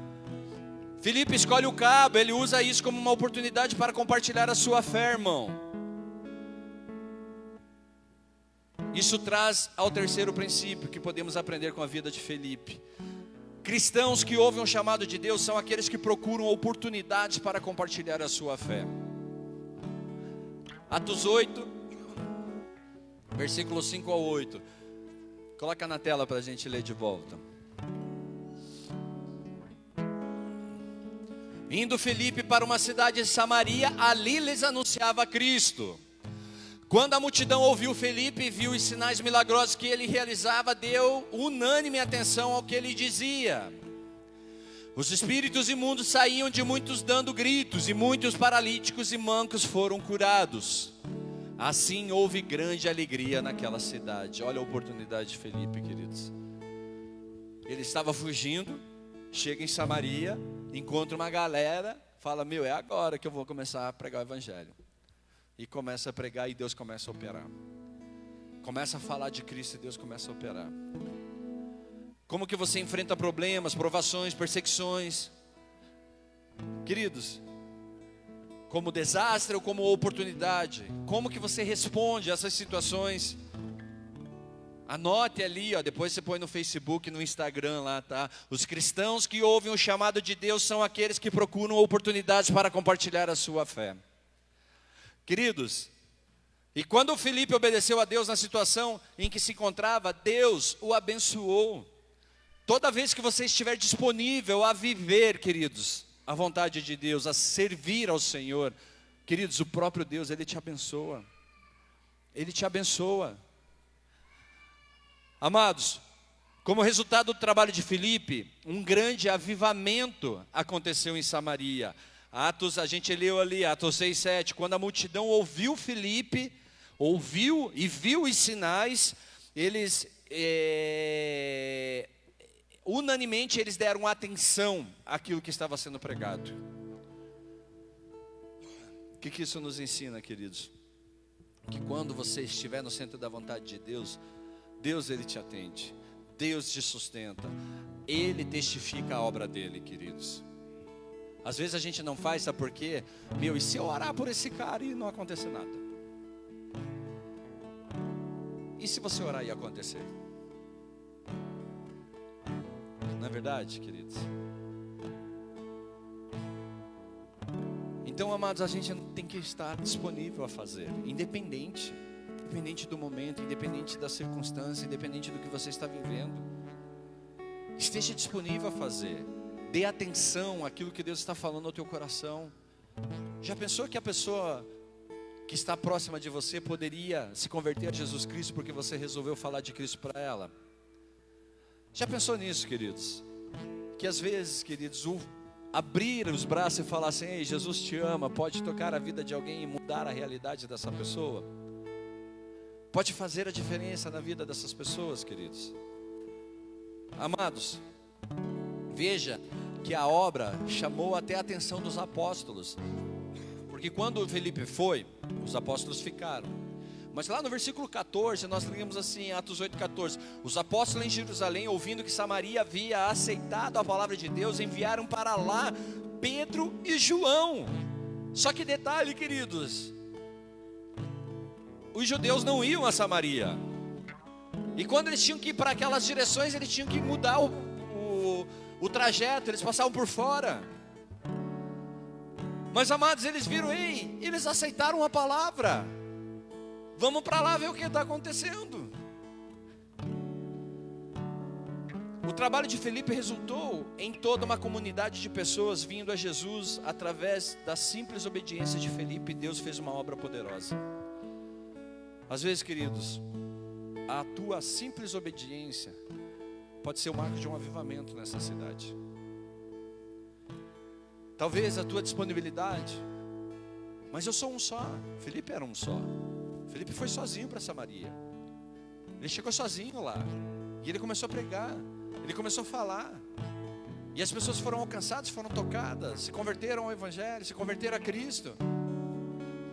Filipe escolhe o cabo, ele usa isso como uma oportunidade para compartilhar a sua fé, irmão. Isso traz ao terceiro princípio que podemos aprender com a vida de Felipe. Cristãos que ouvem o chamado de Deus são aqueles que procuram oportunidades para compartilhar a sua fé. Atos 8, versículos 5 ao 8. Coloca na tela para a gente ler de volta. Indo Filipe para uma cidade de Samaria, ali lhes anunciava Cristo. Quando a multidão ouviu Filipe e viu os sinais milagrosos que ele realizava, deu unânime atenção ao que ele dizia. Os espíritos imundos saíam de muitos dando gritos, e muitos paralíticos e mancos foram curados. Assim houve grande alegria naquela cidade. Olha a oportunidade de Filipe, queridos. Ele estava fugindo, chega em Samaria, encontra uma galera, fala: meu, é agora que eu vou começar a pregar o evangelho. E começa a pregar e Deus começa a operar. Começa a falar de Cristo e Deus começa a operar. Como que você enfrenta problemas, provações, perseguições? Queridos, como desastre ou como oportunidade? Como que você responde a essas situações? Anote ali, ó, depois você põe no Facebook, no Instagram lá, tá? Os cristãos que ouvem o chamado de Deus são aqueles que procuram oportunidades para compartilhar a sua fé. Queridos, e quando Filipe obedeceu a Deus na situação em que se encontrava, Deus o abençoou. Toda vez que você estiver disponível a viver, queridos, a vontade de Deus, a servir ao Senhor, queridos, o próprio Deus, Ele te abençoa. Ele te abençoa. Amados, como resultado do trabalho de Filipe, um grande avivamento aconteceu em Samaria. Atos, a gente leu ali, Atos 6:7, quando a multidão ouviu Filipe, ouviu e viu os sinais, eles, unanimemente, eles deram atenção àquilo que estava sendo pregado. O que isso nos ensina, queridos? Que quando você estiver no centro da vontade de Deus, Deus, Ele te atende, Deus te sustenta, Ele testifica a obra dEle, queridos. Às vezes a gente não faz, sabe por quê? Meu, e se eu orar por esse cara e não acontecer nada? E se você orar e acontecer? Não é verdade, queridos? Então, amados, a gente tem que estar disponível a fazer, independente do momento, independente da circunstância, independente do que você está vivendo. Esteja disponível a fazer. Dê atenção àquilo que Deus está falando ao teu coração. Já pensou que a pessoa que está próxima de você poderia se converter a Jesus Cristo porque você resolveu falar de Cristo para ela? Já pensou nisso, queridos? Que às vezes, queridos, abrir os braços e falar assim: ei, Jesus te ama, pode tocar a vida de alguém e mudar a realidade dessa pessoa? Pode fazer a diferença na vida dessas pessoas, queridos. Amados, veja que a obra chamou até a atenção dos apóstolos. Porque quando Filipe foi, os apóstolos ficaram. Mas lá no versículo 14, nós lemos assim, Atos 8:14. Os apóstolos em Jerusalém, ouvindo que Samaria havia aceitado a palavra de Deus, enviaram para lá Pedro e João. Só que detalhe, queridos, os judeus não iam a Samaria. E quando eles tinham que ir para aquelas direções, eles tinham que mudar o trajeto, eles passavam por fora. Mas, amados, eles viram, ei, eles aceitaram a palavra. Vamos para lá ver o que está acontecendo. O trabalho de Filipe resultou em toda uma comunidade de pessoas vindo a Jesus. Através da simples obediência de Filipe, Deus fez uma obra poderosa. Às vezes, queridos, a tua simples obediência pode ser o marco de um avivamento nessa cidade. Talvez a tua disponibilidade. Mas eu sou um só. Filipe era um só. Filipe foi sozinho para Samaria. Ele chegou sozinho lá. E ele começou a pregar. Ele começou a falar. E as pessoas foram alcançadas, foram tocadas, se converteram ao Evangelho, se converteram a Cristo.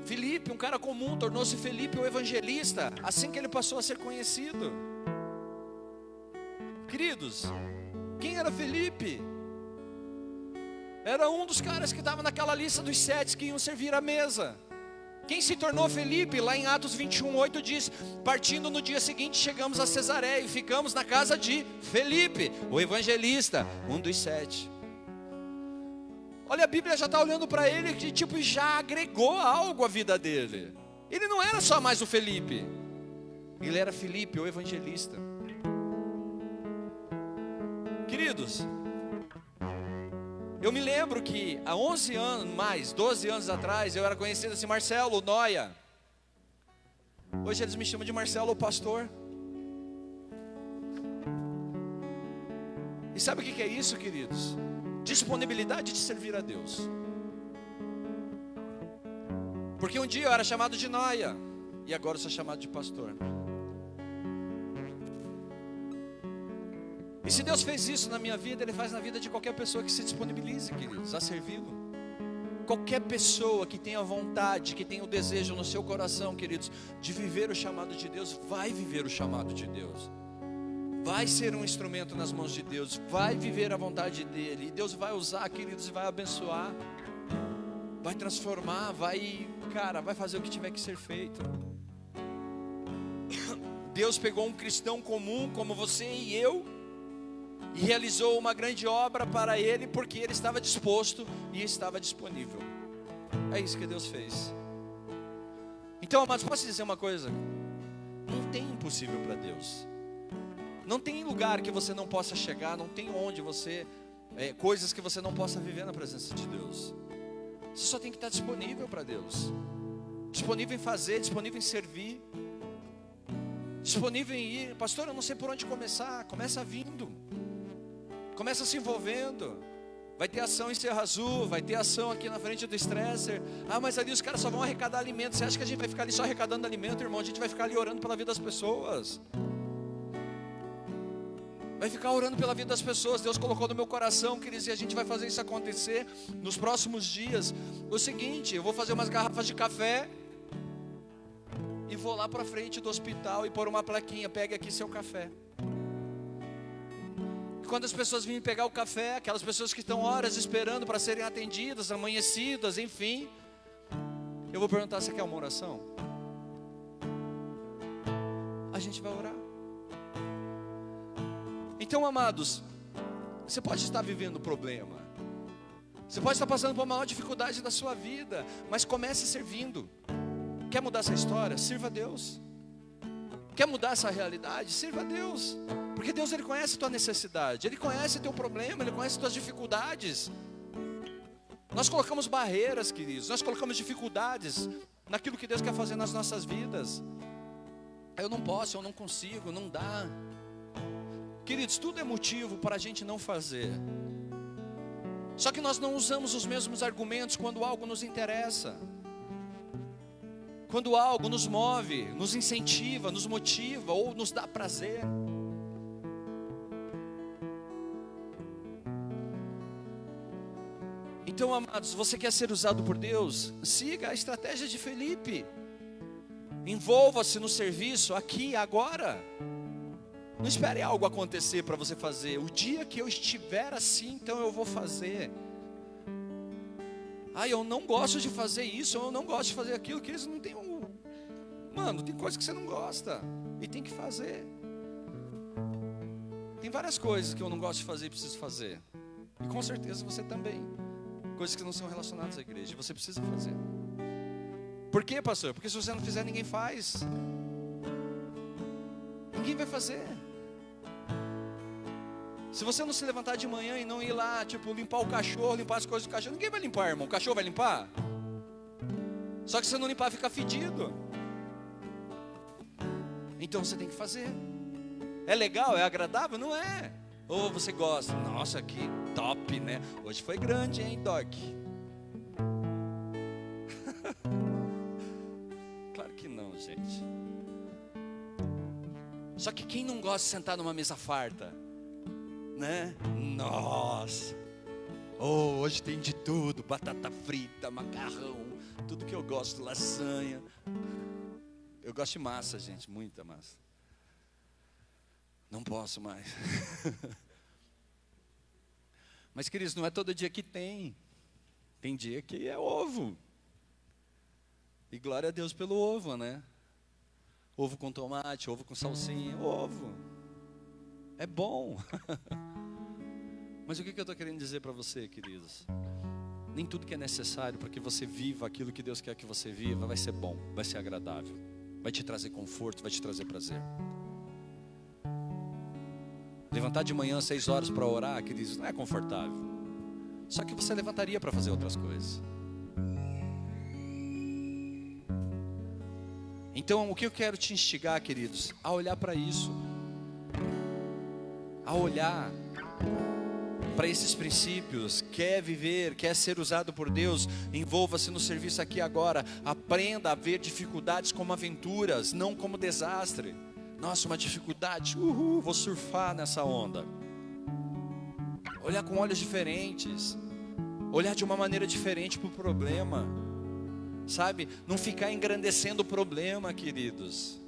Filipe, um cara comum, tornou-se Filipe o evangelista, assim que ele passou a ser conhecido. Queridos, quem era Filipe? Era um dos caras que estava naquela lista dos 7 que iam servir à mesa. Quem se tornou Filipe? Lá em Atos 21:8 diz: partindo no dia seguinte chegamos a Cesareia e ficamos na casa de Filipe, o evangelista, um dos 7. Olha, a Bíblia já está olhando para ele que tipo já agregou algo à vida dele. Ele não era só mais o Filipe, ele era Filipe, o evangelista. Queridos, Eu me lembro que há 11 anos, mais 12 anos atrás, eu era conhecido assim, Marcelo Noia. Hoje eles me chamam de Marcelo o pastor. E sabe o que é isso, queridos? Disponibilidade de servir a Deus. Porque um dia eu era chamado de Noia, e agora eu sou chamado de pastor. E se Deus fez isso na minha vida, Ele faz na vida de qualquer pessoa que se disponibilize, queridos, a servi-lo. Qualquer pessoa que tenha vontade, que tenha o desejo no seu coração, queridos, de viver o chamado de Deus, vai viver o chamado de Deus. Vai ser um instrumento nas mãos de Deus, vai viver a vontade dEle. E Deus vai usar, queridos, e vai abençoar, vai transformar, vai fazer o que tiver que ser feito. Deus pegou um cristão comum como você e eu e realizou uma grande obra para Ele, porque Ele estava disposto e estava disponível. É isso que Deus fez. Então, amados, posso dizer uma coisa? Não tem impossível para Deus. Não tem lugar que você não possa chegar, não tem onde você, coisas que você não possa viver na presença de Deus. Você só tem que estar disponível para Deus. Disponível em fazer, disponível em servir, disponível em ir. Pastor, eu não sei por onde começar. Começa vindo, começa se envolvendo. Vai ter ação em Serra Azul, vai ter ação aqui na frente do Stresser. Ah, mas ali os caras só vão arrecadar alimento. Você acha que a gente vai ficar ali só arrecadando alimento, irmão? A gente vai ficar ali orando pela vida das pessoas. Vai ficar orando pela vida das pessoas. Deus colocou no meu coração, queridos, e a gente vai fazer isso acontecer nos próximos dias. O seguinte, eu vou fazer umas garrafas de café e vou lá para frente do hospital e pôr uma plaquinha: pegue aqui seu café. E quando as pessoas virem pegar o café, aquelas pessoas que estão horas esperando para serem atendidas, amanhecidas, enfim, eu vou perguntar: você quer uma oração? A gente vai orar. Então, amados, você pode estar vivendo problema, você pode estar passando por uma maior dificuldade da sua vida, mas comece servindo. Quer mudar essa história? Sirva a Deus. Quer mudar essa realidade? Sirva a Deus. Porque Deus, Ele conhece a tua necessidade, Ele conhece o teu problema, Ele conhece as tuas dificuldades. Nós colocamos barreiras, queridos, nós colocamos dificuldades naquilo que Deus quer fazer nas nossas vidas. Eu não posso, eu não consigo, não dá. Queridos, tudo é motivo para a gente não fazer. Só que nós não usamos os mesmos argumentos quando algo nos interessa, quando algo nos move, nos incentiva, nos motiva ou nos dá prazer. Então, amados, você quer ser usado por Deus? Siga a estratégia de Felipe. Envolva-se no serviço aqui, agora. Não espere algo acontecer para você fazer. O dia que eu estiver assim, então eu vou fazer. Ah, eu não gosto de fazer isso, eu não gosto de fazer aquilo. Que eles não tem Mano, tem coisas que você não gosta e tem que fazer. Tem várias coisas que eu não gosto de fazer e preciso fazer. E com certeza você também. Coisas que não são relacionadas à igreja, você precisa fazer. Por quê, pastor? Porque se você não fizer, ninguém faz. Ninguém vai fazer. Se você não se levantar de manhã e não ir lá, limpar o cachorro, limpar as coisas do cachorro, ninguém vai limpar, irmão. O cachorro vai limpar? Só que se você não limpar, fica fedido. Então você tem que fazer. É legal? É agradável? Não é. Ou você gosta? Nossa, que top, né? Hoje foi grande, hein, Doc? Claro que não, gente. Só que quem não gosta de sentar numa mesa farta? Né? Nossa, hoje tem de tudo: batata frita, macarrão, tudo que eu gosto, lasanha. Eu gosto de massa, gente, muita massa. Não posso mais. Mas, queridos, não é todo dia que tem. Tem dia que é ovo. E glória a Deus pelo ovo, né? Ovo com tomate, ovo com salsinha, ovo. É bom. Mas o que eu estou querendo dizer para você, queridos? Nem tudo que é necessário para que você viva aquilo que Deus quer que você viva vai ser bom, vai ser agradável, vai te trazer conforto, vai te trazer prazer. Levantar de manhã 6 horas para orar, queridos, não é confortável. só que você levantaria para fazer outras coisas. Então, o que eu quero te instigar, queridos, a olhar para isso, a olhar para esses princípios. Quer viver, quer ser usado por Deus, envolva-se no serviço aqui agora. Aprenda a ver dificuldades como aventuras, não como desastre. Nossa, uma dificuldade, vou surfar nessa onda. Olhar com olhos diferentes, olhar de uma maneira diferente para o problema, sabe? Não ficar engrandecendo o problema, queridos.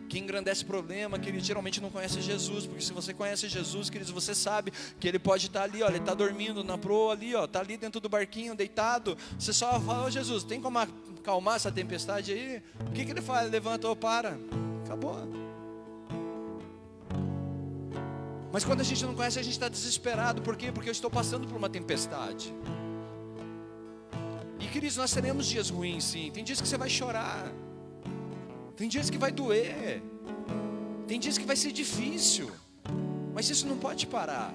Quem engrandece o problema, queridos, geralmente não conhece Jesus. Porque se você conhece Jesus, queridos, você sabe que Ele pode estar ali, ó, Ele está dormindo na proa ali, ó, está ali dentro do barquinho, deitado. Você só fala, Jesus, tem como acalmar essa tempestade aí? O que Ele faz? Ele levanta, para, acabou. Mas quando a gente não conhece, a gente está desesperado. Por quê? Porque eu estou passando por uma tempestade. E queridos, nós teremos dias ruins, sim. Tem dias que você vai chorar, tem dias que vai doer, tem dias que vai ser difícil. Mas isso não pode parar.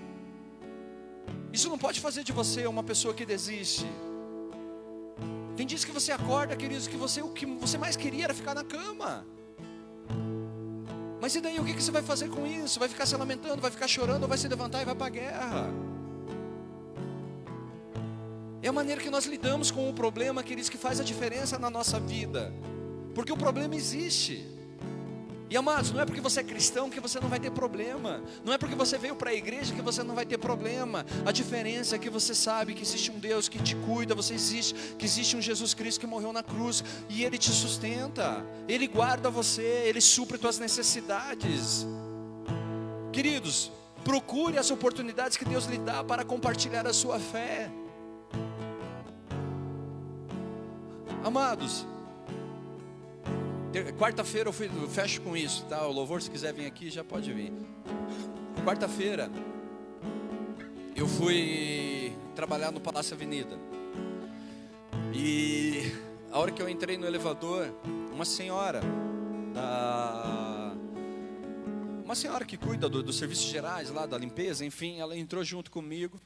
Isso não pode fazer de você uma pessoa que desiste. Tem dias que você acorda, queridos, que o que você mais queria era ficar na cama. Mas e daí, o que você vai fazer com isso? Vai ficar se lamentando, vai ficar chorando, ou vai se levantar e vai para a guerra? É a maneira que nós lidamos com o problema, queridos, que faz a diferença na nossa vida. Porque o problema existe. E amados, não é porque você é cristão que você não vai ter problema. Não é porque você veio para a igreja que você não vai ter problema. A diferença é que você sabe que existe um Deus que te cuida, que existe um Jesus Cristo que morreu na cruz e Ele te sustenta, Ele guarda você, Ele supre tuas necessidades. Queridos, procure as oportunidades que Deus lhe dá para compartilhar a sua fé. Amados, quarta-feira eu fecho com isso, tá? O louvor, se quiser vir aqui, já pode vir. Quarta-feira eu fui trabalhar no Palácio Avenida. E a hora que eu entrei no elevador, uma senhora que cuida dos serviços gerais lá, da limpeza, enfim, ela entrou junto comigo.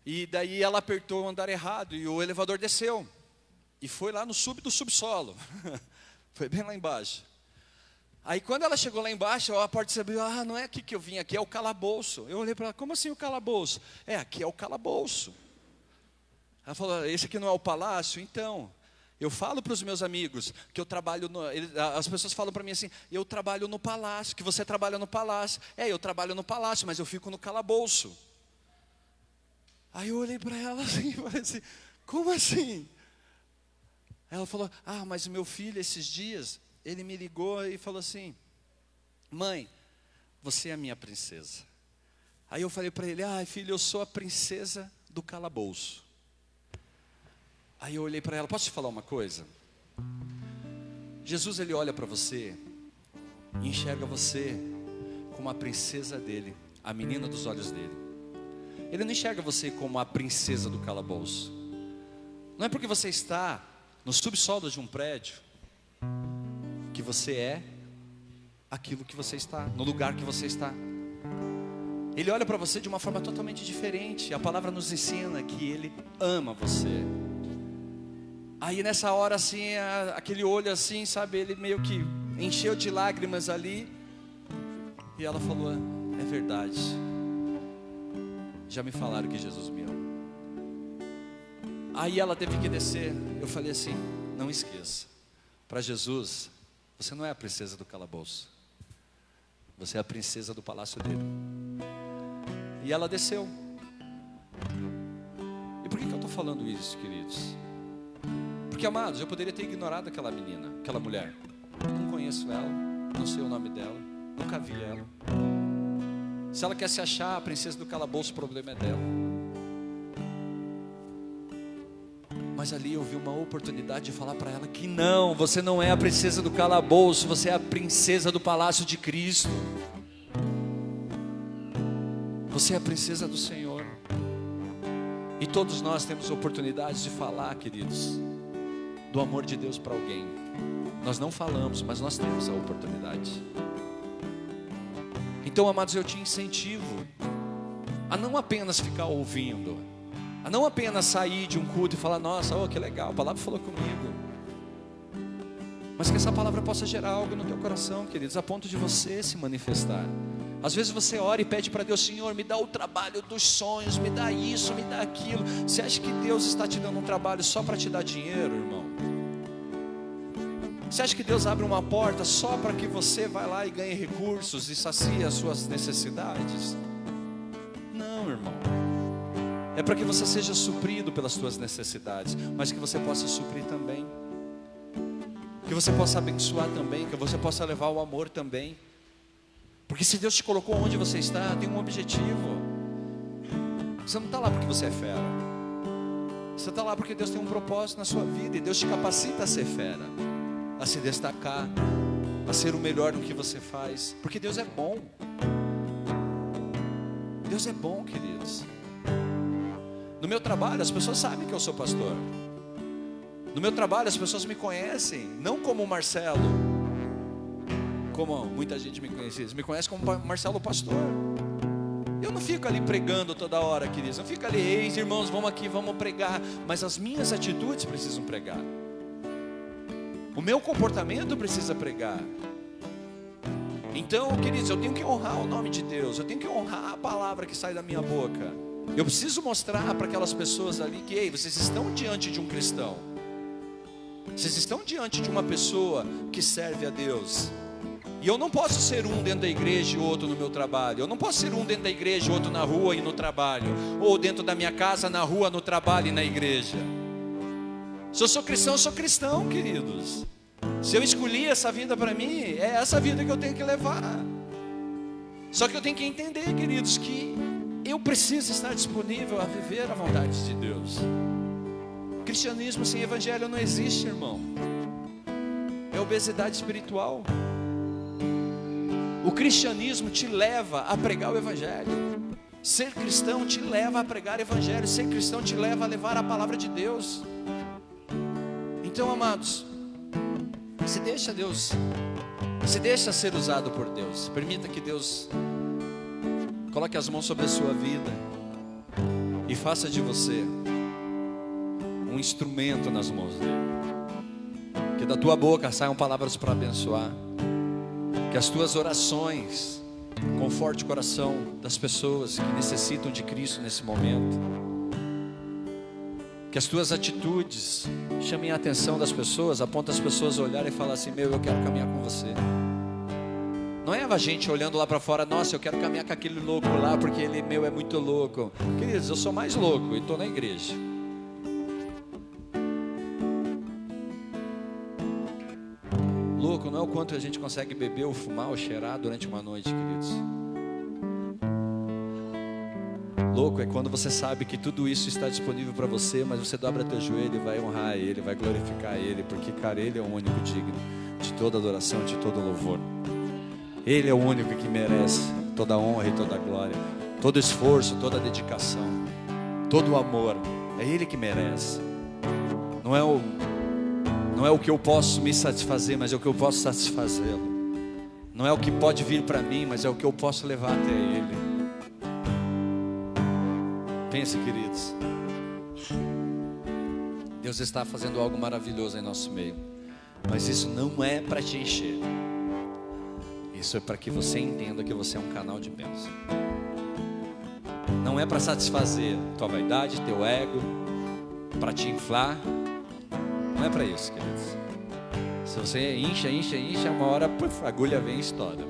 E daí ela apertou o andar errado e o elevador desceu. E foi lá no do subsolo. Foi bem lá embaixo. Aí quando ela chegou lá embaixo, a porta se abriu. Não é aqui que eu vim, aqui é o calabouço. Eu olhei para ela, como assim o calabouço? Aqui é o calabouço. Ela falou, esse aqui não é o palácio? Então, eu falo para os meus amigos que eu trabalho as pessoas falam para mim assim, eu trabalho no palácio, que você trabalha no palácio. Eu trabalho no palácio, mas eu fico no calabouço. Aí eu olhei para ela assim, e falei assim, como assim? Ela falou, mas o meu filho esses dias, ele me ligou e falou assim, mãe, você é a minha princesa. Aí eu falei para ele, filho, eu sou a princesa do calabouço. Aí eu olhei para ela, posso te falar uma coisa? Jesus, Ele olha para você e enxerga você como a princesa dele, a menina dos olhos dele. Ele não enxerga você como a princesa do calabouço. Não é porque você está no subsolo de um prédio que você é aquilo que você está, no lugar que você está. Ele olha para você de uma forma totalmente diferente. A palavra nos ensina que Ele ama você. Aí nessa hora assim, aquele olho assim, sabe, ele meio que encheu de lágrimas ali. E ela falou, é verdade, já me falaram que Jesus me ama. Aí ela teve que descer. Eu falei assim, não esqueça, para Jesus, você não é a princesa do calabouço, você é a princesa do palácio dele. E ela desceu. E por que eu estou falando isso, queridos? Porque, amados, eu poderia ter ignorado aquela menina, aquela mulher. Não conheço ela, não sei o nome dela, nunca vi ela. Se ela quer se achar a princesa do calabouço, o problema é dela. Mas ali eu vi uma oportunidade de falar para ela que não, você não é a princesa do calabouço, você é a princesa do palácio de Cristo. Você é a princesa do Senhor. E todos nós temos oportunidades de falar, queridos, do amor de Deus para alguém. Nós não falamos, mas nós temos a oportunidade. Então, amados, eu te incentivo a não apenas ficar ouvindo, A não apenas sair de um culto e falar, nossa, que legal, a palavra falou comigo. Mas que essa palavra possa gerar algo no teu coração, queridos, a ponto de você se manifestar. Às vezes você ora e pede para Deus, Senhor, me dá o trabalho dos sonhos, me dá isso, me dá aquilo. Você acha que Deus está te dando um trabalho só para te dar dinheiro, irmão? Você acha que Deus abre uma porta só para que você vá lá e ganhe recursos e sacie as suas necessidades? Não, irmão. É para que você seja suprido pelas suas necessidades, mas que você possa suprir também. Que você possa abençoar também, que você possa levar o amor também. Porque se Deus te colocou onde você está, tem um objetivo. Você não está lá porque você é fera. Você está lá porque Deus tem um propósito na sua vida. E Deus te capacita a ser fera, a se destacar, a ser o melhor no que você faz. Porque Deus é bom. Deus é bom, queridos. No meu trabalho as pessoas sabem que eu sou pastor. No meu trabalho as pessoas me conhecem, não como Marcelo, como muita gente me conhece, eles me conhecem como Marcelo pastor. Eu não fico ali pregando toda hora, queridos. Eu fico ali, ei, irmãos, vamos aqui, vamos pregar. Mas as minhas atitudes precisam pregar. O meu comportamento precisa pregar. Então, queridos, eu tenho que honrar o nome de Deus. Eu tenho que honrar a palavra que sai da minha boca. Eu preciso mostrar para aquelas pessoas ali que, ei, vocês estão diante de um cristão. Vocês estão diante de uma pessoa que serve a Deus. E eu não posso ser um dentro da igreja e outro no meu trabalho. Eu não posso ser um dentro da igreja e outro na rua e no trabalho. Ou dentro da minha casa, na rua, no trabalho e na igreja. Se eu sou cristão, queridos. Se eu escolhi essa vida para mim, é essa vida que eu tenho que levar. Só que eu tenho que entender, queridos, que eu preciso estar disponível a viver a vontade de Deus. Cristianismo sem evangelho não existe, irmão. É obesidade espiritual. O cristianismo te leva a pregar o evangelho. Ser cristão te leva a pregar o evangelho. Ser cristão te leva a levar a palavra de Deus. Então, amados, se deixa Deus, se deixa ser usado por Deus. Permita que Deus coloque as mãos sobre a sua vida e faça de você um instrumento nas mãos dele. Que da tua boca saiam palavras para abençoar. Que as tuas orações confortem o coração das pessoas que necessitam de Cristo nesse momento. Que as tuas atitudes chamem a atenção das pessoas, a ponto das pessoas olharem e falar assim, meu, eu quero caminhar com você. Não é a gente olhando lá para fora, nossa, eu quero caminhar com aquele louco lá, porque ele, meu, é muito louco. Queridos, eu sou mais louco e estou na igreja. Louco não é o quanto a gente consegue beber ou fumar ou cheirar durante uma noite, queridos. Louco é quando você sabe que tudo isso está disponível para você, mas você dobra teu joelho e vai honrar Ele, vai glorificar Ele, porque, cara, Ele é o único digno de toda adoração, de todo louvor. Ele é o único que merece toda honra e toda glória, todo esforço, toda dedicação, todo o amor. É Ele que merece. Não é o que eu posso me satisfazer, mas é o que eu posso satisfazê-lo. Não é o que pode vir para mim, mas é o que eu posso levar até Ele. Pense, queridos, Deus está fazendo algo maravilhoso em nosso meio, mas isso não é para te encher. Isso é para que você entenda que você é um canal de bênção. Não é para satisfazer tua vaidade, teu ego, para te inflar. Não é para isso, queridos. Se você incha, uma hora a agulha vem e estoura.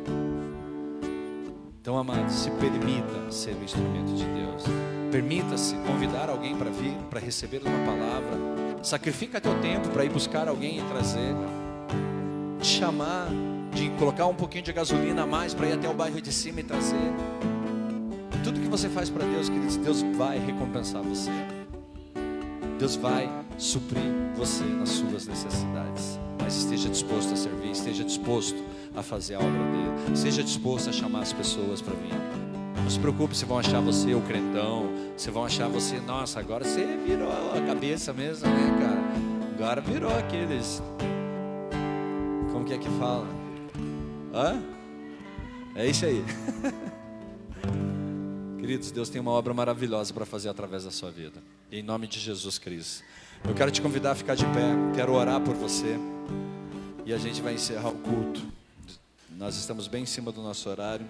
Então, amados, se permita ser o instrumento de Deus. Permita-se convidar alguém para vir, para receber uma palavra. Sacrifica teu tempo para ir buscar alguém e trazer. Te chamar, de colocar um pouquinho de gasolina a mais para ir até o bairro de cima e trazer. Tudo que você faz para Deus, queridos, Deus vai recompensar você. Deus vai suprir você nas suas necessidades. Mas esteja disposto a servir, esteja disposto a fazer a obra dele, esteja disposto a chamar as pessoas para vir. Não se preocupe se vão achar você o crentão, se vão achar você, nossa, agora você virou a cabeça mesmo, né, cara? Agora virou aqueles, como que fala? Hã? É isso aí. Queridos, Deus tem uma obra maravilhosa para fazer através da sua vida. em nome de Jesus Cristo. Eu quero te convidar a ficar de pé, quero orar por você e a gente vai encerrar o culto. Nós estamos bem em cima do nosso horário.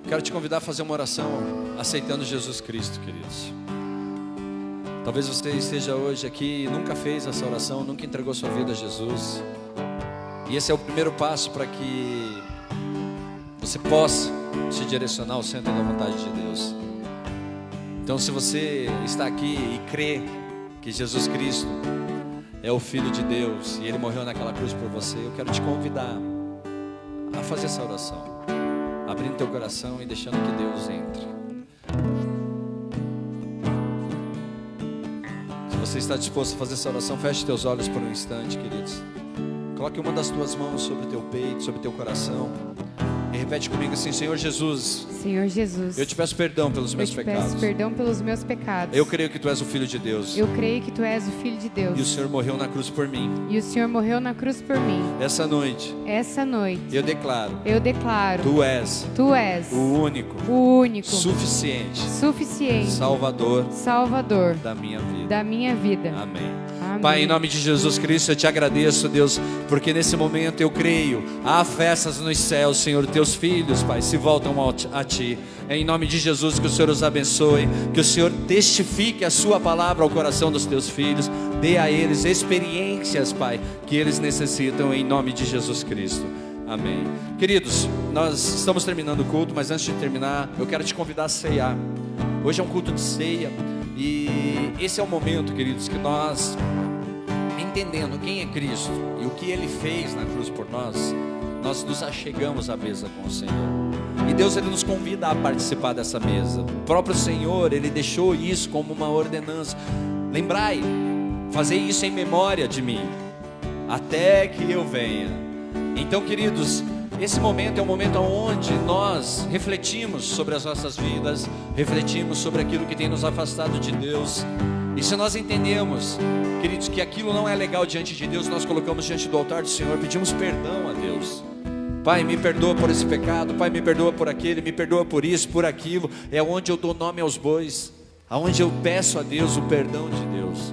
Quero te convidar a fazer uma oração aceitando Jesus Cristo, queridos. Talvez você esteja hoje aqui e nunca fez essa oração, nunca entregou sua vida a Jesus. E esse é o primeiro passo para que você possa se direcionar ao centro da vontade de Deus. Então, se você está aqui e crê que Jesus Cristo é o Filho de Deus e Ele morreu naquela cruz por você, eu quero te convidar a fazer essa oração, abrindo teu coração e deixando que Deus entre. Se você está disposto a fazer essa oração, feche teus olhos por um instante, queridos. Coloque uma das tuas mãos sobre o teu peito, sobre o teu coração. E repete comigo assim: Senhor Jesus, Senhor Jesus, eu te peço perdão pelos meus pecados. peço perdão pelos meus pecados. Eu creio que Tu és o Filho de Deus. Eu creio que Tu és o Filho de Deus. E o Senhor morreu na cruz por mim. E o Senhor morreu na cruz por mim. Essa noite, eu declaro, Tu és o único, suficiente, Salvador da minha vida. Amém. Amém. Pai, em nome de Jesus Cristo, eu te agradeço, Deus, porque nesse momento eu creio, há festas nos céus, Senhor, teus filhos, Pai, se voltam a Ti. É em nome de Jesus que o Senhor os abençoe, que o Senhor testifique a Sua palavra ao coração dos teus filhos, dê a eles experiências, Pai, que eles necessitam, em nome de Jesus Cristo. Amém. Queridos, nós estamos terminando o culto, mas antes de terminar, eu quero te convidar a ceiar. Hoje é um culto de ceia e esse é o momento, queridos, que nós, entendendo quem é Cristo e o que Ele fez na cruz por nós nos achegamos à mesa com o Senhor. E Deus, Ele nos convida a participar dessa mesa. O próprio Senhor, Ele deixou isso como uma ordenança. Lembrai, fazer isso em memória de mim, até que eu venha. Então, queridos, esse momento é um momento onde nós refletimos sobre as nossas vidas, refletimos sobre aquilo que tem nos afastado de Deus. E se nós entendemos, queridos, que aquilo não é legal diante de Deus, nós colocamos diante do altar do Senhor, pedimos perdão a Deus. Pai, me perdoa por esse pecado, Pai, me perdoa por aquele, me perdoa por isso, por aquilo. É onde eu dou nome aos bois, aonde eu peço a Deus o perdão de Deus.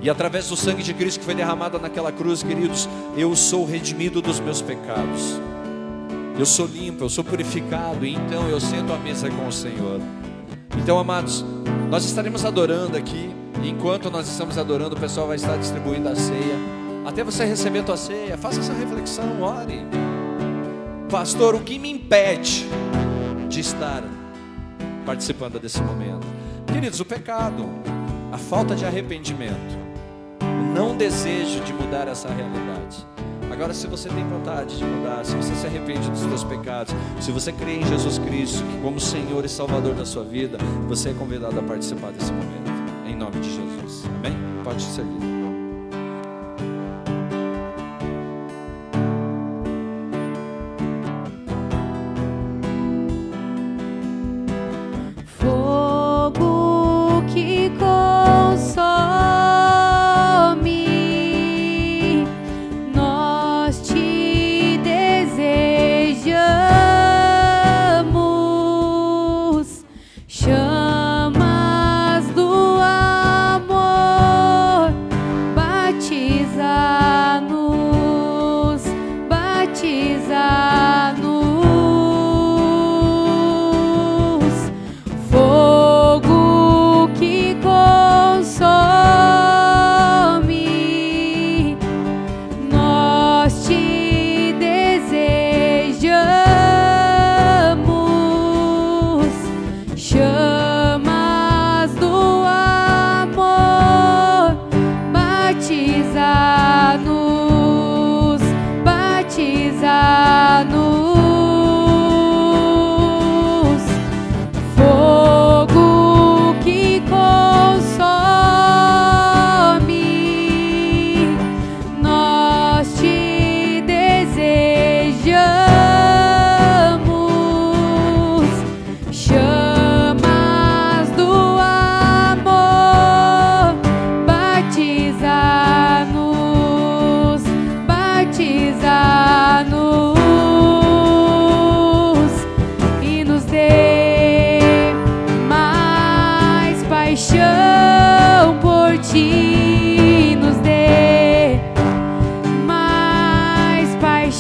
E através do sangue de Cristo que foi derramado naquela cruz, queridos, eu sou redimido dos meus pecados. Eu sou limpo, eu sou purificado, e então eu sento à mesa com o Senhor. Então, amados, nós estaremos adorando aqui. E enquanto nós estamos adorando, o pessoal vai estar distribuindo a ceia. Até você receber a tua ceia, faça essa reflexão, ore. Pastor, o que me impede de estar participando desse momento? Queridos, o pecado, a falta de arrependimento, o não desejo de mudar essa realidade. Agora, se você tem vontade de mudar, se você se arrepende dos seus pecados, se você crê em Jesus Cristo como Senhor e Salvador da sua vida, você é convidado a participar desse momento, em nome de Jesus. Amém? Pode servir. Fogo que consome, nós te desejamos. Chamas do amor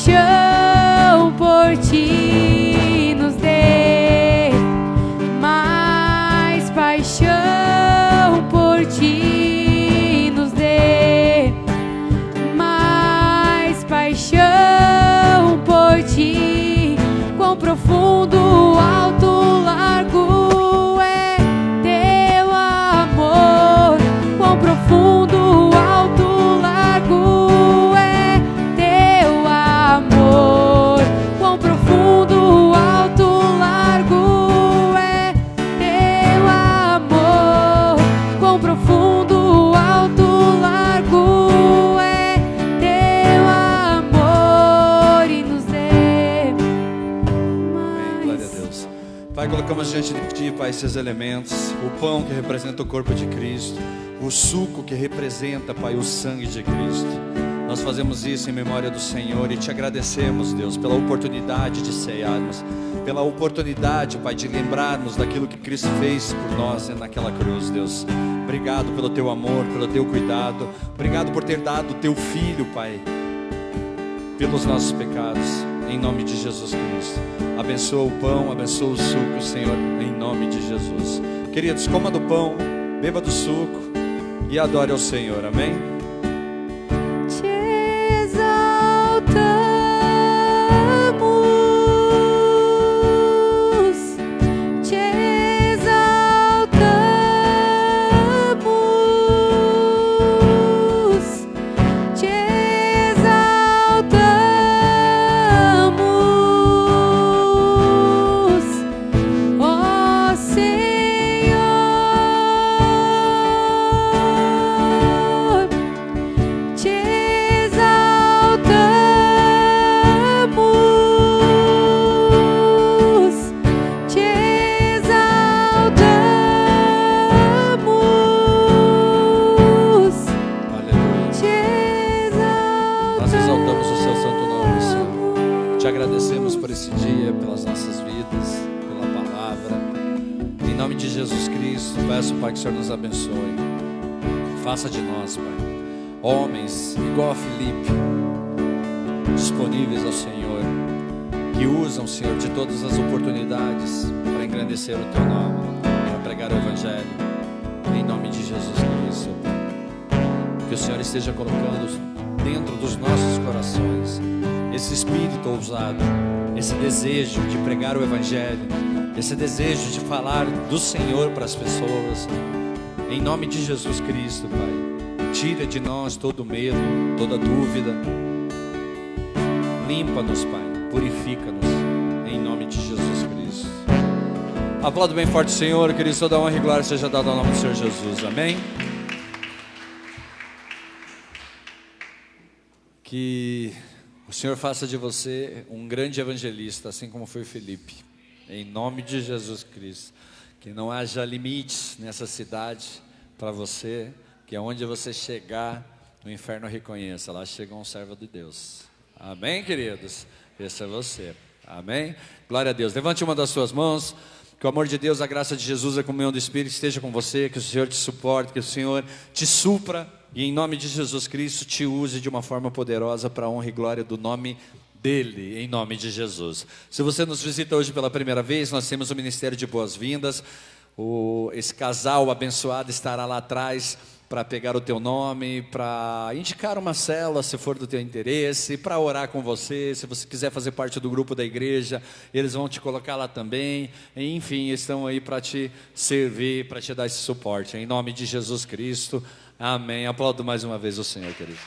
paixão por ti nos dê, mais paixão por ti nos dê, mais paixão por ti. Quão profundo, alto, largo é teu amor. Quão profundo, alto, largo é teu amor. Quão profundo, alto, largo é teu amor. Quão profundo, alto, largo é teu amor. E nos dê Amém. Glória a Deus. Pai, colocamos diante de Ti, Pai, esses elementos. O pão que representa o corpo de Cristo. O suco que representa, Pai, o sangue de Cristo. Nós fazemos isso em memória do Senhor e Te agradecemos, Deus, pela oportunidade de cearmos, pela oportunidade, Pai, de lembrarmos daquilo que Cristo fez por nós naquela cruz, Deus. Obrigado pelo Teu amor, pelo Teu cuidado. Obrigado por ter dado o Teu Filho, Pai, pelos nossos pecados, em nome de Jesus Cristo. Abençoa o pão, abençoa o suco, Senhor, em nome de Jesus. Queridos, coma do pão, beba do suco e adore ao Senhor, amém? te exaltamos, te exaltamos, te exaltamos, ó Senhor, te exaltamos, te exaltamos, Aleluia. te exaltamos. Nós exaltamos o Seu santo nome, Senhor. Te agradecemos por esse dia, pelas nossas vidas, pela palavra. Em nome de Jesus Cristo, peço, Pai, que o Senhor nos abençoe. Faça de nós, Pai, homens igual a Filipe, disponíveis ao Senhor, que usam, Senhor, de todas as oportunidades para engrandecer o Teu nome, para pregar o Evangelho. Em nome de Jesus Cristo, que o Senhor esteja colocando dentro dos nossos corações esse espírito ousado, esse desejo de pregar o Evangelho, esse desejo de falar do Senhor para as pessoas. Em nome de Jesus Cristo, Pai, tira de nós todo medo, toda dúvida. Limpa-nos, Pai, purifica-nos, em nome de Jesus Cristo. Aplauda bem forte o Senhor, queridos, toda honra e glória seja dada ao nome do Senhor Jesus, amém? Que o Senhor faça de você um grande evangelista, assim como foi Filipe, em nome de Jesus Cristo. Que não haja limites nessa cidade para você, que aonde você chegar, o inferno reconheça, lá chegou um servo de Deus. Amém, queridos? Esse é você, amém? Glória a Deus. Levante uma das suas mãos. Que o amor de Deus, a graça de Jesus, a comunhão do Espírito esteja com você, que o Senhor te suporte, que o Senhor te supra e em nome de Jesus Cristo te use de uma forma poderosa para a honra e glória do nome dele, em nome de Jesus. Se você nos visita hoje pela primeira vez, nós temos o Ministério de Boas-Vindas. Esse casal abençoado estará lá atrás para pegar o teu nome, para indicar uma célula se for do teu interesse, para orar com você, se você quiser fazer parte do grupo da igreja, eles vão te colocar lá também. Enfim, estão aí para te servir, para te dar esse suporte, em nome de Jesus Cristo, amém. Aplaudo mais uma vez o Senhor, querido.